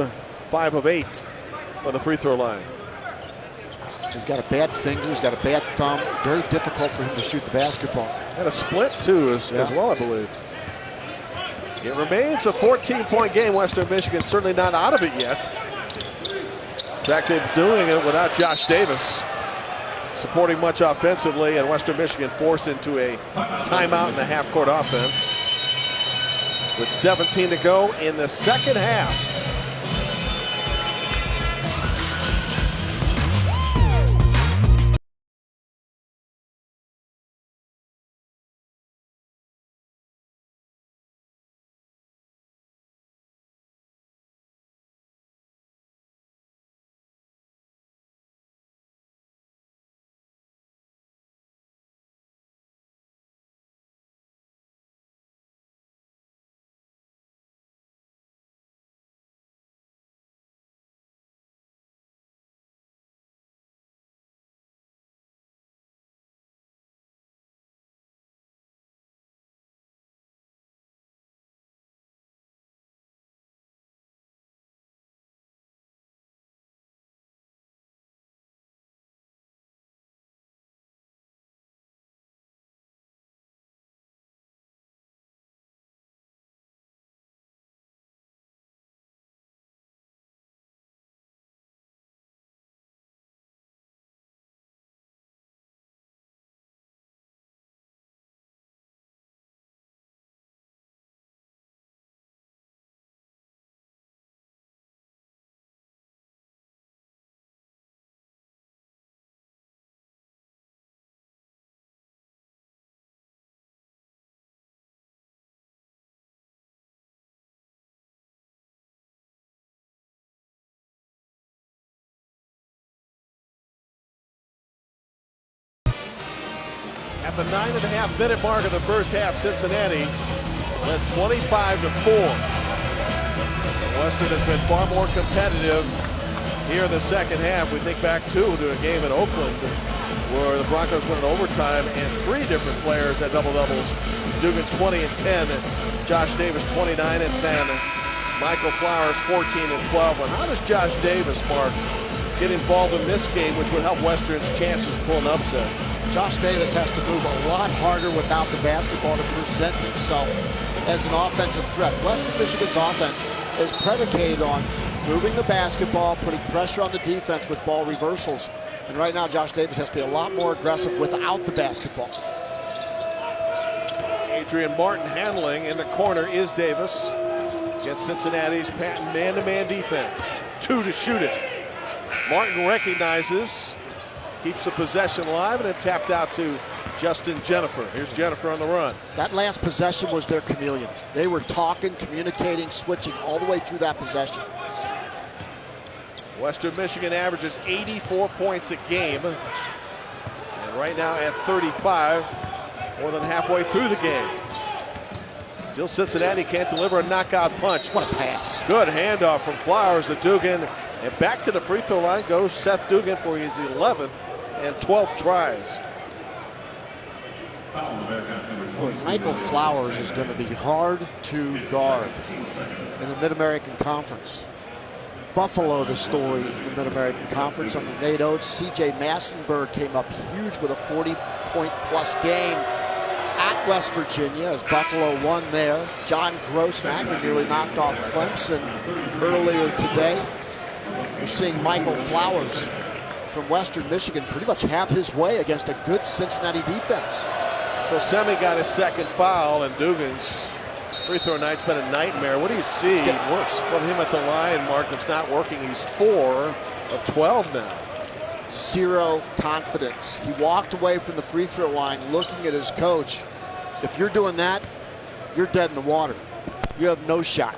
5 of 8 on the free throw line. He's got a bad finger, he's got a bad thumb. Very difficult for him to shoot the basketball. And a split, too, as well, I believe. It remains a 14-point game. Western Michigan certainly not out of it yet. In fact, they're doing it without Josh Davis supporting much offensively, and Western Michigan forced into a timeout in the half-court offense with 17 to go in the second half. At the 9.5-minute mark of the first half, Cincinnati led 25-4. Western has been far more competitive here in the second half. We think back to a game in Oakland where the Broncos went in overtime and 3 different players had double-doubles. Dugan 20 and 10, Josh Davis 29 and 10, Michael Flowers 14 and 12. And how does Josh Davis, Mark, get involved in this game, which would help Western's chances to pull an upset? Josh Davis has to move a lot harder without the basketball to present himself as an offensive threat. Western Michigan's offense is predicated on moving the basketball, putting pressure on the defense with ball reversals. And right now, Josh Davis has to be a lot more aggressive without the basketball. Adrian Martin handling in the corner is Davis against Cincinnati's patent man-to-man defense. 2 to shoot it. Martin recognizes, keeps the possession alive, and then tapped out to Justin Jennifer. Here's Jennifer on the run. That last possession was their chameleon. They were talking, communicating, switching all the way through that possession. Western Michigan averages 84 points a game. And right now at 35, more than halfway through the game. Still Cincinnati can't deliver a knockout punch. What a pass. Good handoff from Flowers to Dugan. And back to the free throw line goes Seth Dugan for his 11th and 12th tries. Boy, Michael Flowers is going to be hard to guard in the Mid-American Conference. Buffalo, the story in the Mid-American Conference under Nate Oates. C.J. Massenberg came up huge with a 40-point-plus game. at West Virginia as Buffalo won there. John Grossmack nearly knocked off Clemson earlier today. We're seeing Michael Flowers from Western Michigan pretty much have his way against a good Cincinnati defense. So Semi got his second foul, and Dugan's free throw night's been a nightmare. What do you see? It's getting worse from him at the line, Mark. It's not working. He's 4 of 12 now. Zero confidence. He walked away from the free throw line looking at his coach. If you're doing that, you're dead in the water. You have no shot.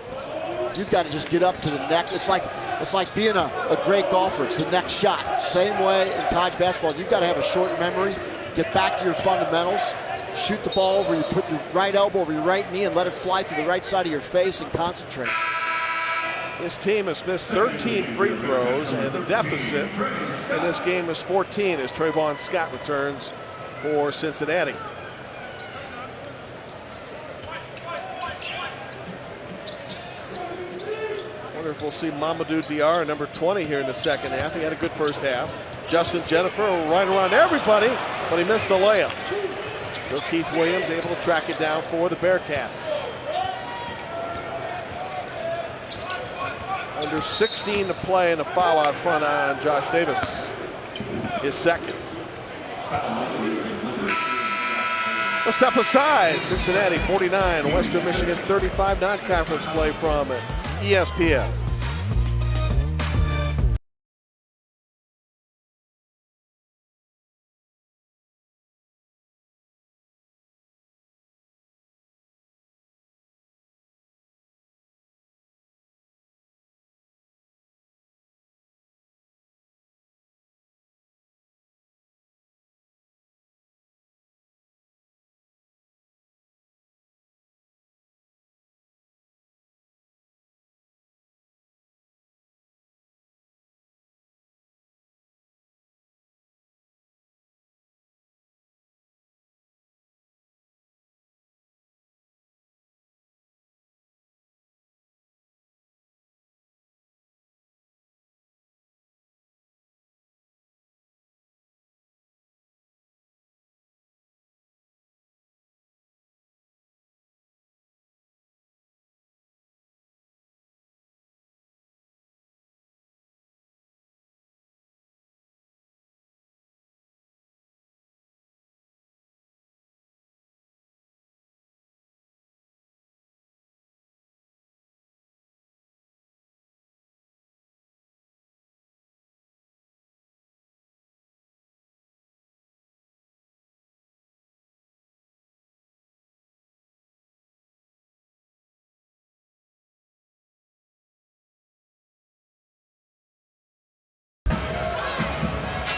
You've got to just get up to the next. It's like being a great golfer. It's the next shot. Same way in college basketball. You've got to have a short memory. Get back to your fundamentals. Shoot the ball over. You put your right elbow over your right knee and let it fly through the right side of your face and concentrate. His team has missed 13 free throws, and the deficit in this game is 14 as Trayvon Scott returns for Cincinnati. Wonder if we'll see Mamadou Diarra, number 20, here in the second half. He had a good first half. Justin Jennifer right around everybody, but he missed the layup. So Keith Williams able to track it down for the Bearcats. Under 16 to play, and a foul out front on Josh Davis, his second. A step aside, Cincinnati 49, Western Michigan 35, non-conference play from ESPN.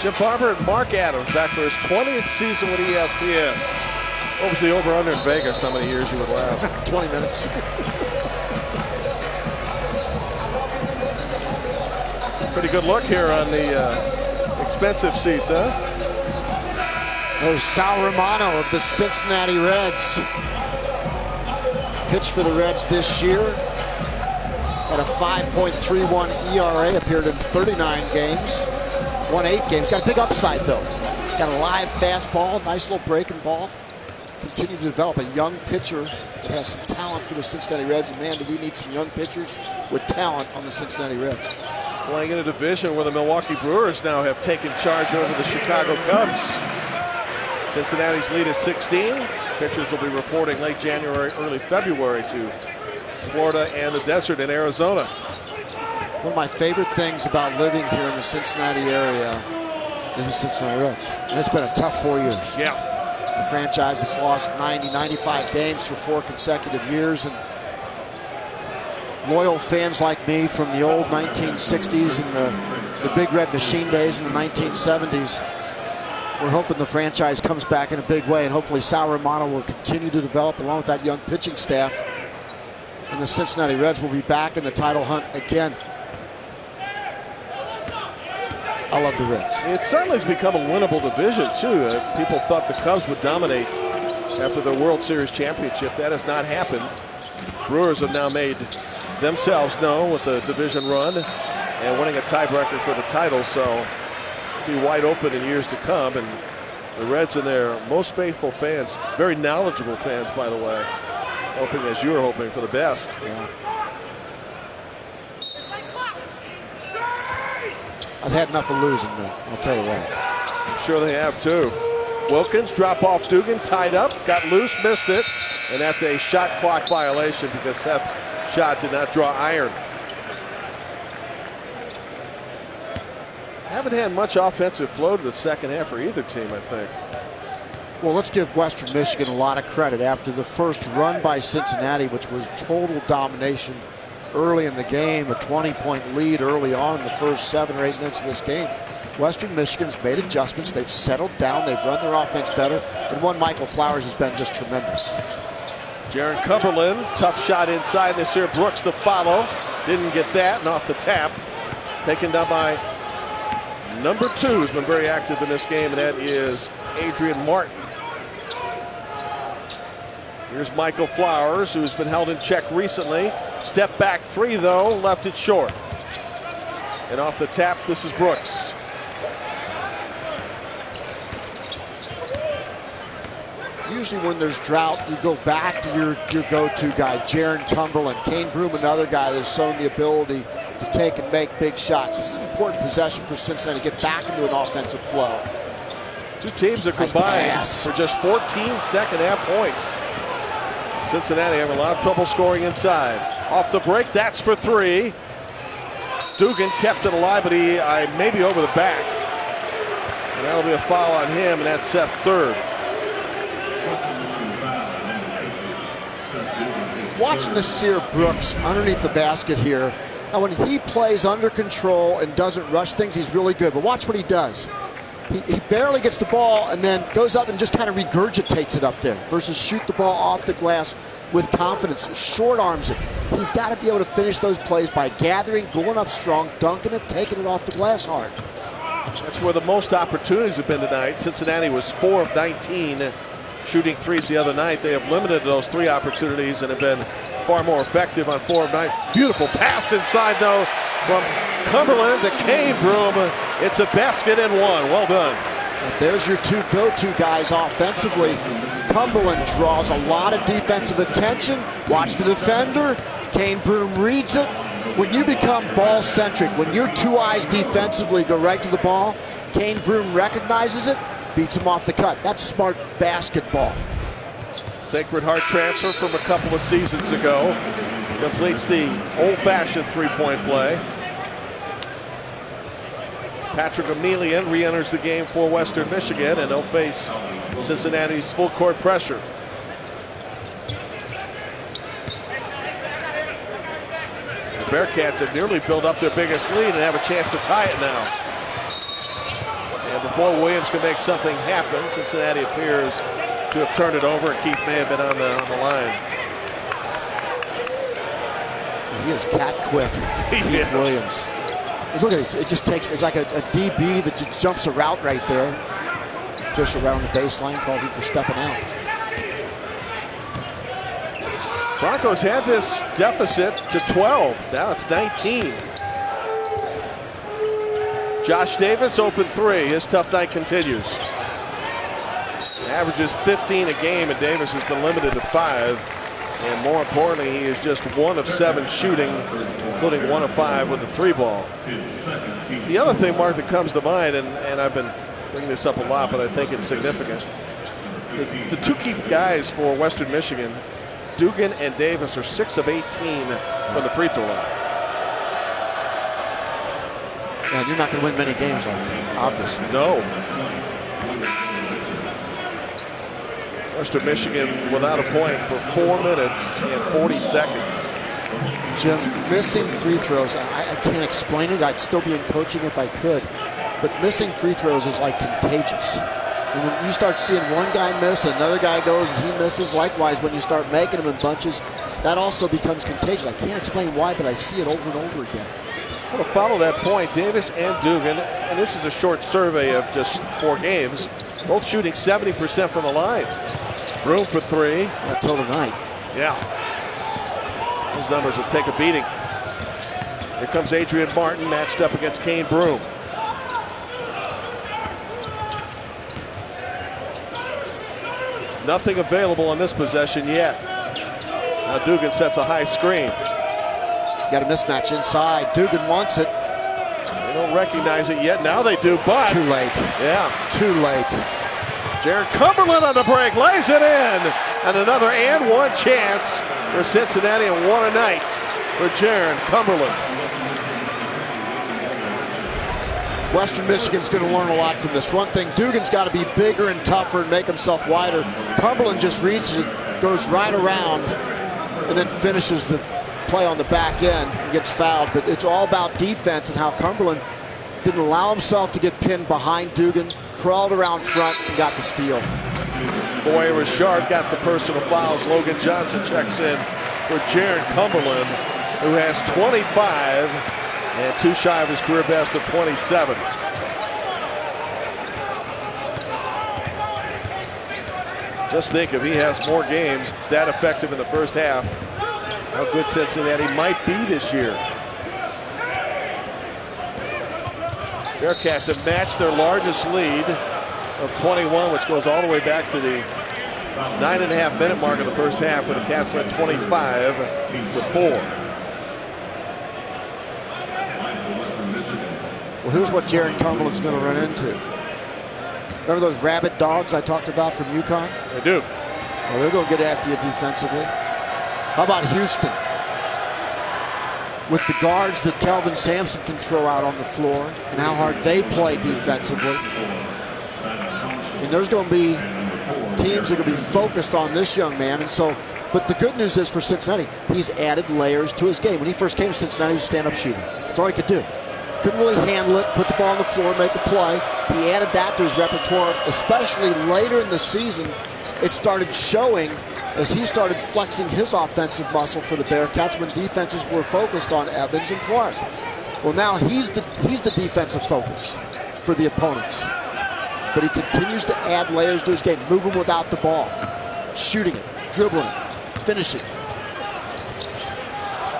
Jim Barber and Mark Adams back for his 20th season with ESPN. What was the over-under in Vegas? How many years you would laugh? 20 minutes. Pretty good look here on the expensive seats, huh? There's Sal Romano of the Cincinnati Reds. Pitched for the Reds this year. At a 5.31 ERA, appeared in 39 games. Won 8 games. Got a big upside, though. Got a live fastball, nice little breaking ball. Continue to develop a young pitcher that has some talent for the Cincinnati Reds. And man, do we need some young pitchers with talent on the Cincinnati Reds. Playing in a division where the Milwaukee Brewers now have taken charge over the Chicago Cubs. Cincinnati's lead is 16. Pitchers will be reporting late January, early February to Florida and the desert in Arizona. One of my favorite things about living here in the Cincinnati area is the Cincinnati Reds. And it's been a tough 4 years. Yeah. The franchise has lost 90, 95 games for 4 consecutive years. And loyal fans like me from the old 1960s and the Big Red Machine days in the 1970s, we're hoping the franchise comes back in a big way. And hopefully Sal Romano will continue to develop along with that young pitching staff. And the Cincinnati Reds will be back in the title hunt again. I love the Reds. It certainly has become a winnable division, too. People thought the Cubs would dominate after their World Series championship. That has not happened. Brewers have now made themselves known with the division run and winning a tiebreaker for the title, so it'll be wide open in years to come. And The Reds and their most faithful fans, very knowledgeable fans, by the way, hoping as you were hoping for the best. Yeah. I've had enough of losing, though. I'll tell you that. I'm sure they have too. Wilkins drop off Dugan, tied up, got loose, missed it, and that's a shot clock violation because Seth's shot did not draw iron. Haven't had much offensive flow to the second half for either team, I think. Well, let's give Western Michigan a lot of credit. After the first run by Cincinnati, which was total domination early in the game, a 20-point lead early on in the first 7 or 8 minutes of this game, Western Michigan's made adjustments. They've settled down. They've run their offense better. And one Michael Flowers has been just tremendous. Jaron Cumberland, tough shot inside. Nasir Brooks to follow. Didn't get that, and off the tap. Taken down by number 2, who's been very active in this game, and that is Adrian Martin. Here's Michael Flowers, who's been held in check recently. Step back 3, though, left it short. And off the tap, this is Brooks. Usually when there's drought, you go back to your go-to guy, Jaron Cumberland. Kane Broom, another guy that's shown the ability to take and make big shots. This is an important possession for Cincinnati to get back into an offensive flow. Two teams are combined for just 14 second-half points. Cincinnati having a lot of trouble scoring inside. Off the break, that's for 3. Dugan kept it alive, but he maybe over the back. And that'll be a foul on him, and that's Seth's 3rd. Watch Nasir Brooks underneath the basket here. Now, when he plays under control and doesn't rush things, he's really good. But watch what he does. He barely gets the ball and then goes up and just kind of regurgitates it up there versus shoot the ball off the glass with confidence, short arms it. He's got to be able to finish those plays by gathering, going up strong, dunking it, taking it off the glass hard. That's where the most opportunities have been tonight. Cincinnati was 4 of 19 shooting threes the other night. They have limited those 3 opportunities and have been far more effective on 4 of 9. Beautiful pass inside, though, from Cumberland to Kane Broom. It's a basket and 1. Well done. And there's your 2 go-to guys offensively. Cumberland draws a lot of defensive attention. Watch the defender. Kane Broom reads it. When you become ball-centric, when your 2 eyes defensively go right to the ball, Kane Broom recognizes it, beats him off the cut. That's smart basketball. Sacred Heart transfer from a couple of seasons ago. Completes the old-fashioned 3-point play. Patrick Emilian re-enters the game for Western Michigan, and they'll face Cincinnati's full-court pressure. The Bearcats have nearly built up their biggest lead and have a chance to tie it now. And before Williams can make something happen, Cincinnati appears to have turned it over. Keith may have been on the line. He is cat quick, Keith Williams. Look at it, it just takes, it's like a DB that just jumps a route right there. Official around the baseline calls him for stepping out. Broncos had this deficit to 12. Now it's 19. Josh Davis, open 3. His tough night continues. Averages 15 a game, and Davis has been limited to 5. And more importantly, he is just 1 of 7 shooting, including 1 of 5 with the 3-ball. The other thing, Mark, that comes to mind, and I've been bringing this up a lot, but I think it's significant. The 2 key guys for Western Michigan, Dugan and Davis, are 6 of 18 from the free throw line. And you're not going to win many games like that, obviously. No. Western Michigan without a point for 4 minutes and 40 seconds. Jim, missing free throws, I can't explain it. I'd still be in coaching if I could. But missing free throws is like contagious. And when you start seeing one guy miss, another guy goes and he misses. Likewise, when you start making them in bunches, that also becomes contagious. I can't explain why, but I see it over and over again. Well, to follow that point, Davis and Dugan, and this is a short survey of just 4 games, both shooting 70% from the line. Room for 3. That total night. Yeah. Those numbers will take a beating. Here comes Adrian Martin matched up against Kane Broom. Nothing available on this possession yet. Now Dugan sets a high screen. Got a mismatch inside. Dugan wants it. They don't recognize it yet. Now they do, but too late. Yeah, too late. Jared Cumberland on the break, lays it in, and another and one chance for Cincinnati, and one a night for Jared Cumberland. Western Michigan's going to learn a lot from this. One thing, Dugan's got to be bigger and tougher and make himself wider. Cumberland just reaches it, goes right around, and then finishes the play on the back end and gets fouled. But it's all about defense and how Cumberland didn't allow himself to get pinned behind Dugan, crawled around front, and got the steal. Boy Richard got the personal fouls. Logan Johnson checks in for Jared Cumberland, who has 25 and too shy of his career best of 27. Just think, if he has more games that effective in the first half, how good Cincinnati might be this year. Bearcats have matched their largest lead of 21, which goes all the way back to the 9.5-minute mark of the first half, where the Cats led 25-4. Well, here's what Jared Cumberland's going to run into. Remember those rabid dogs I talked about from UConn? I do. Well, they're going to get after you defensively. How about Houston? With the guards that Kelvin Sampson can throw out on the floor and how hard they play defensively. And there's going to be teams that are going to be focused on this young man. And so, but the good news is for Cincinnati, he's added layers to his game. When he first came to Cincinnati, he was a stand-up shooter. That's all he could do. Couldn't really handle it, put the ball on the floor, make a play. He added that to his repertoire, especially later in the season. It started showing as he started flexing his offensive muscle for the Bearcats when defenses were focused on Evans and Clark. Well, now he's the defensive focus for the opponents. But he continues to add layers to his game, moving without the ball, shooting it, dribbling it, finishing.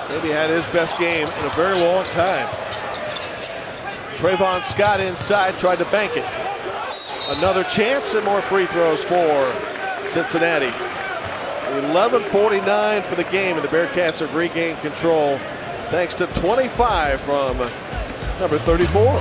Maybe had his best game in a very long time. Trayvon Scott inside, tried to bank it. Another chance and more free throws for Cincinnati. 11:49 for the game, and the Bearcats have regained control thanks to 25 from number 34.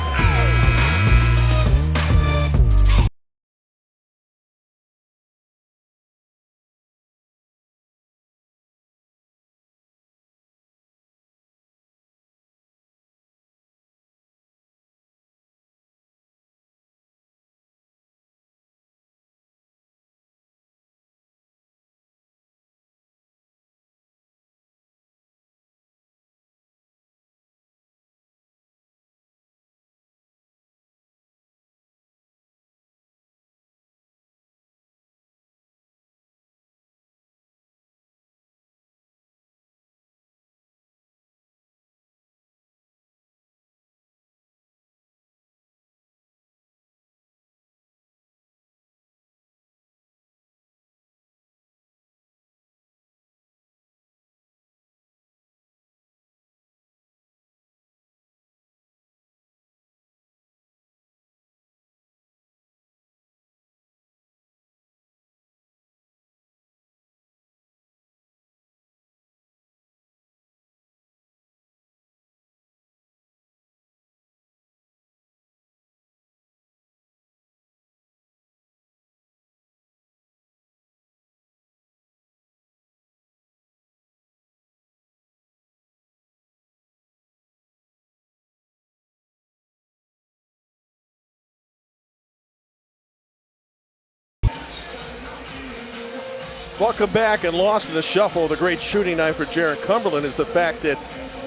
Welcome back. And lost in the shuffle, the great shooting night for Jared Cumberland is the fact that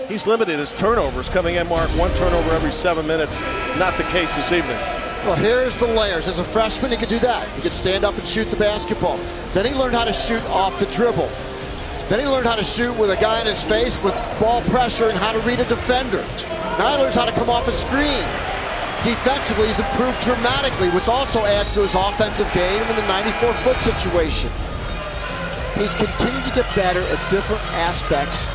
he's limited his turnovers. Coming in, Mark, 1 turnover every 7 minutes. Not the case this evening. Well, here's the layers. As a freshman, he could do that. He could stand up and shoot the basketball. Then he learned how to shoot off the dribble. Then he learned how to shoot with a guy in his face with ball pressure and how to read a defender. Now he learns how to come off a screen. Defensively, he's improved dramatically, which also adds to his offensive game in the 94-foot situation. He's continued to get better at different aspects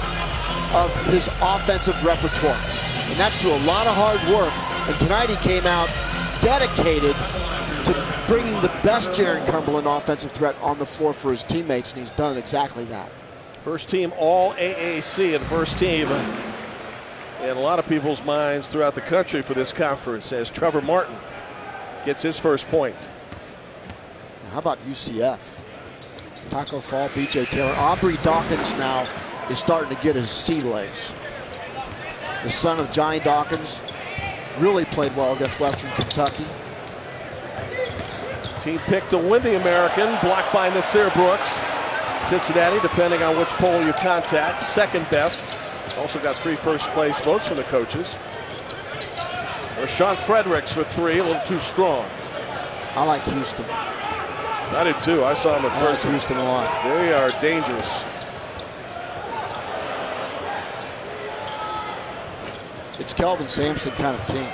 of his offensive repertoire. And that's through a lot of hard work. And tonight he came out dedicated to bringing the best Jaron Cumberland offensive threat on the floor for his teammates, and he's done exactly that. First team all AAC and first team in a lot of people's minds throughout the country for this conference as Trevor Martin gets his first point. How about UCF? Taco Fall, BJ Taylor. Aubrey Dawkins now is starting to get his sea legs. The son of Johnny Dawkins really played well against Western Kentucky. Team picked to win the American, blocked by Nasir Brooks. Cincinnati, depending on which poll you contact, second best. Also got 3 first place votes from the coaches. Rashawn Fredericks for 3, a little too strong. I like Houston. I did too. I saw him in person. I like Houston a lot. They are dangerous. It's Kelvin Sampson kind of team.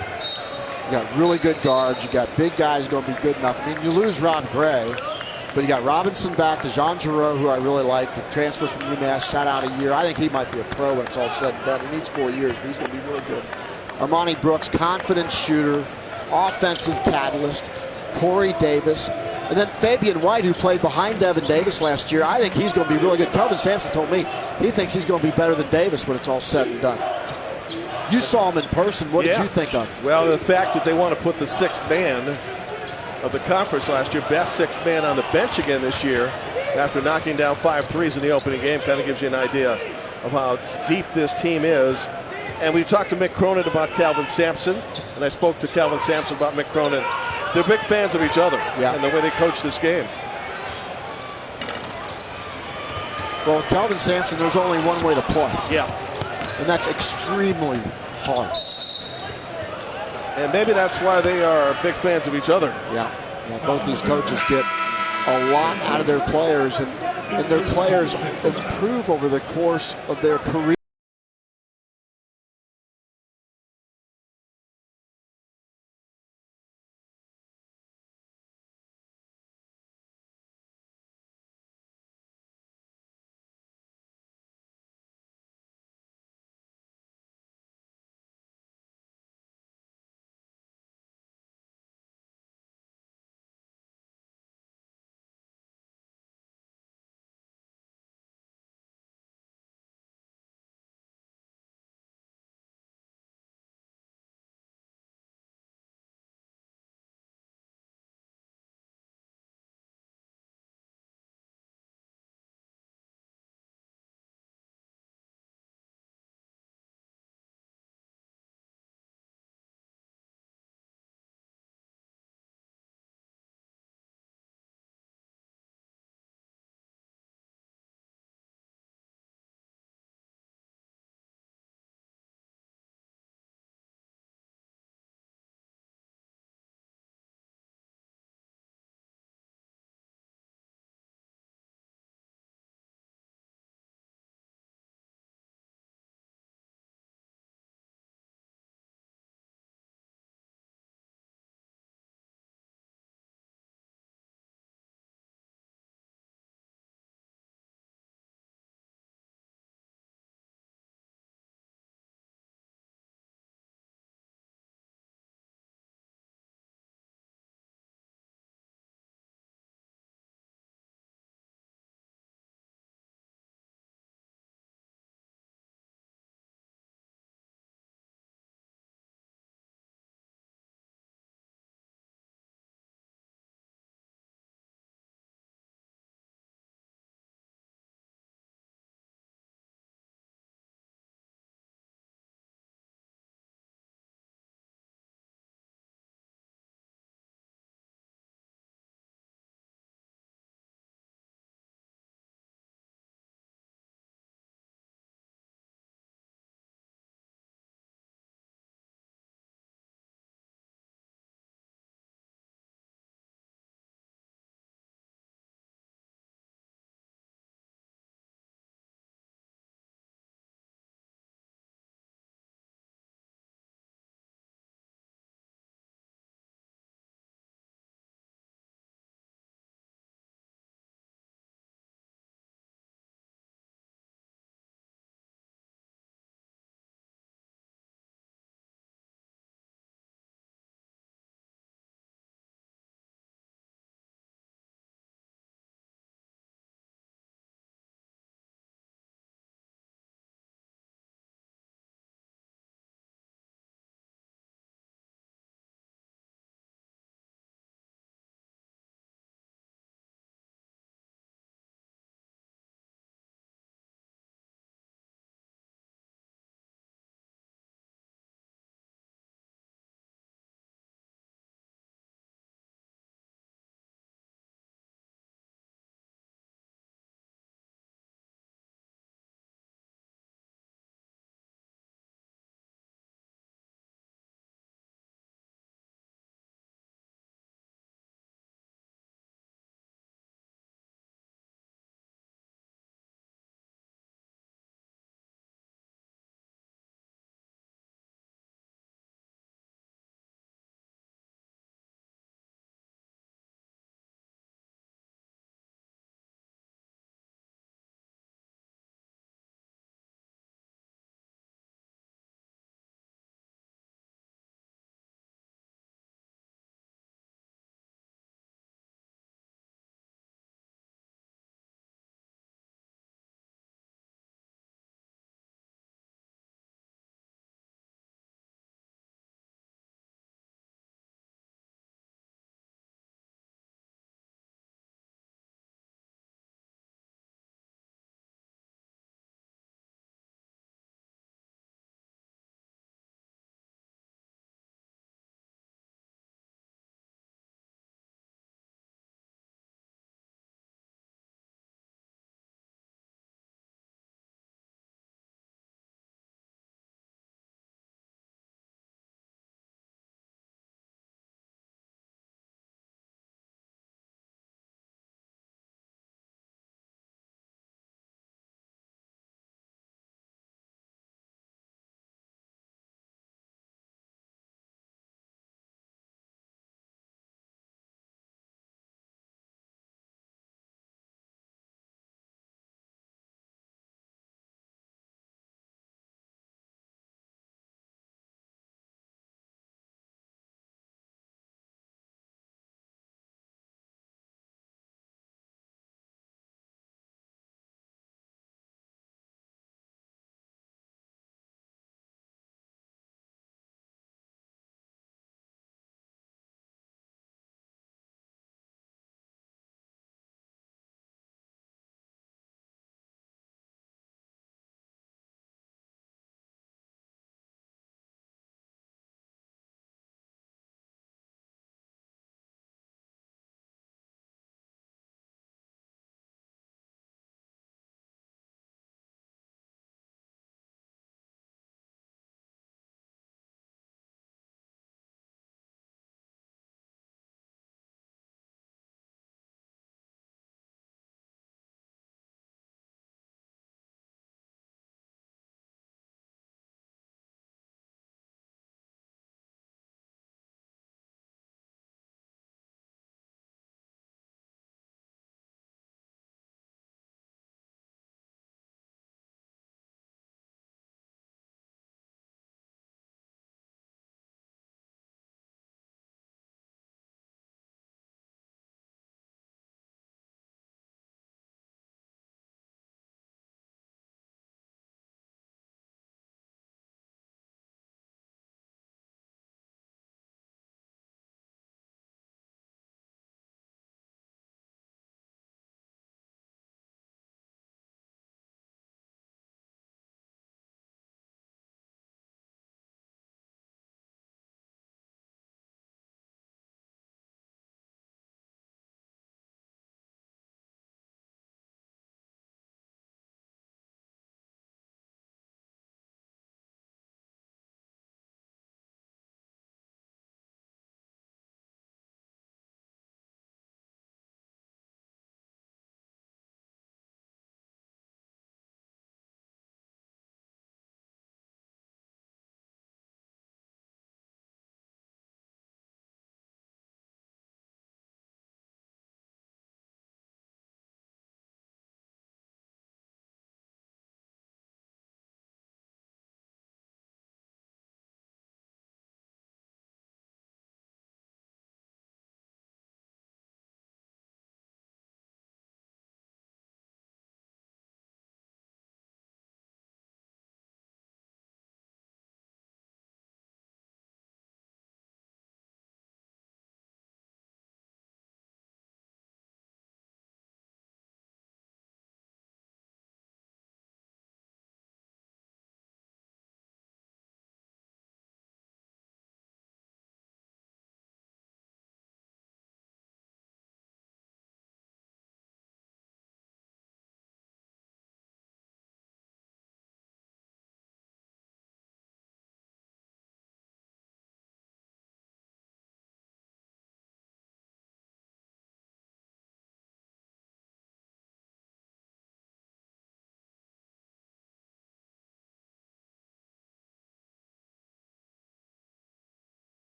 You got really good guards. You got big guys going to be good enough. I mean, you lose Rob Gray, but you got Robinson back, DeJon Giroux, who I really like. The transfer from UMass, sat out a year. I think he might be a pro when it's all said and done. He needs 4 years, but he's going to be really good. Armani Brooks, confident shooter, offensive catalyst. Corey Davis. And then Fabian White, who played behind Devin Davis last year. I think he's going to be really good. Kelvin Sampson told me he thinks he's going to be better than Davis when it's all said and done. You saw him in person. What did you think of him? Well, the fact that they want to put the 6th man of the conference last year, best 6th man on the bench again this year, after knocking down 5 threes in the opening game, kind of gives you an idea of how deep this team is. And we talked to Mick Cronin about Kelvin Sampson, and I spoke to Kelvin Sampson about Mick Cronin. They're big fans of each other and the way they coach this game. Well, with Kelvin Sampson, there's only one way to play. Yeah. And that's extremely hard. And maybe that's why they are big fans of each other. Yeah, both these coaches get a lot out of their players, and their players improve over the course of their career.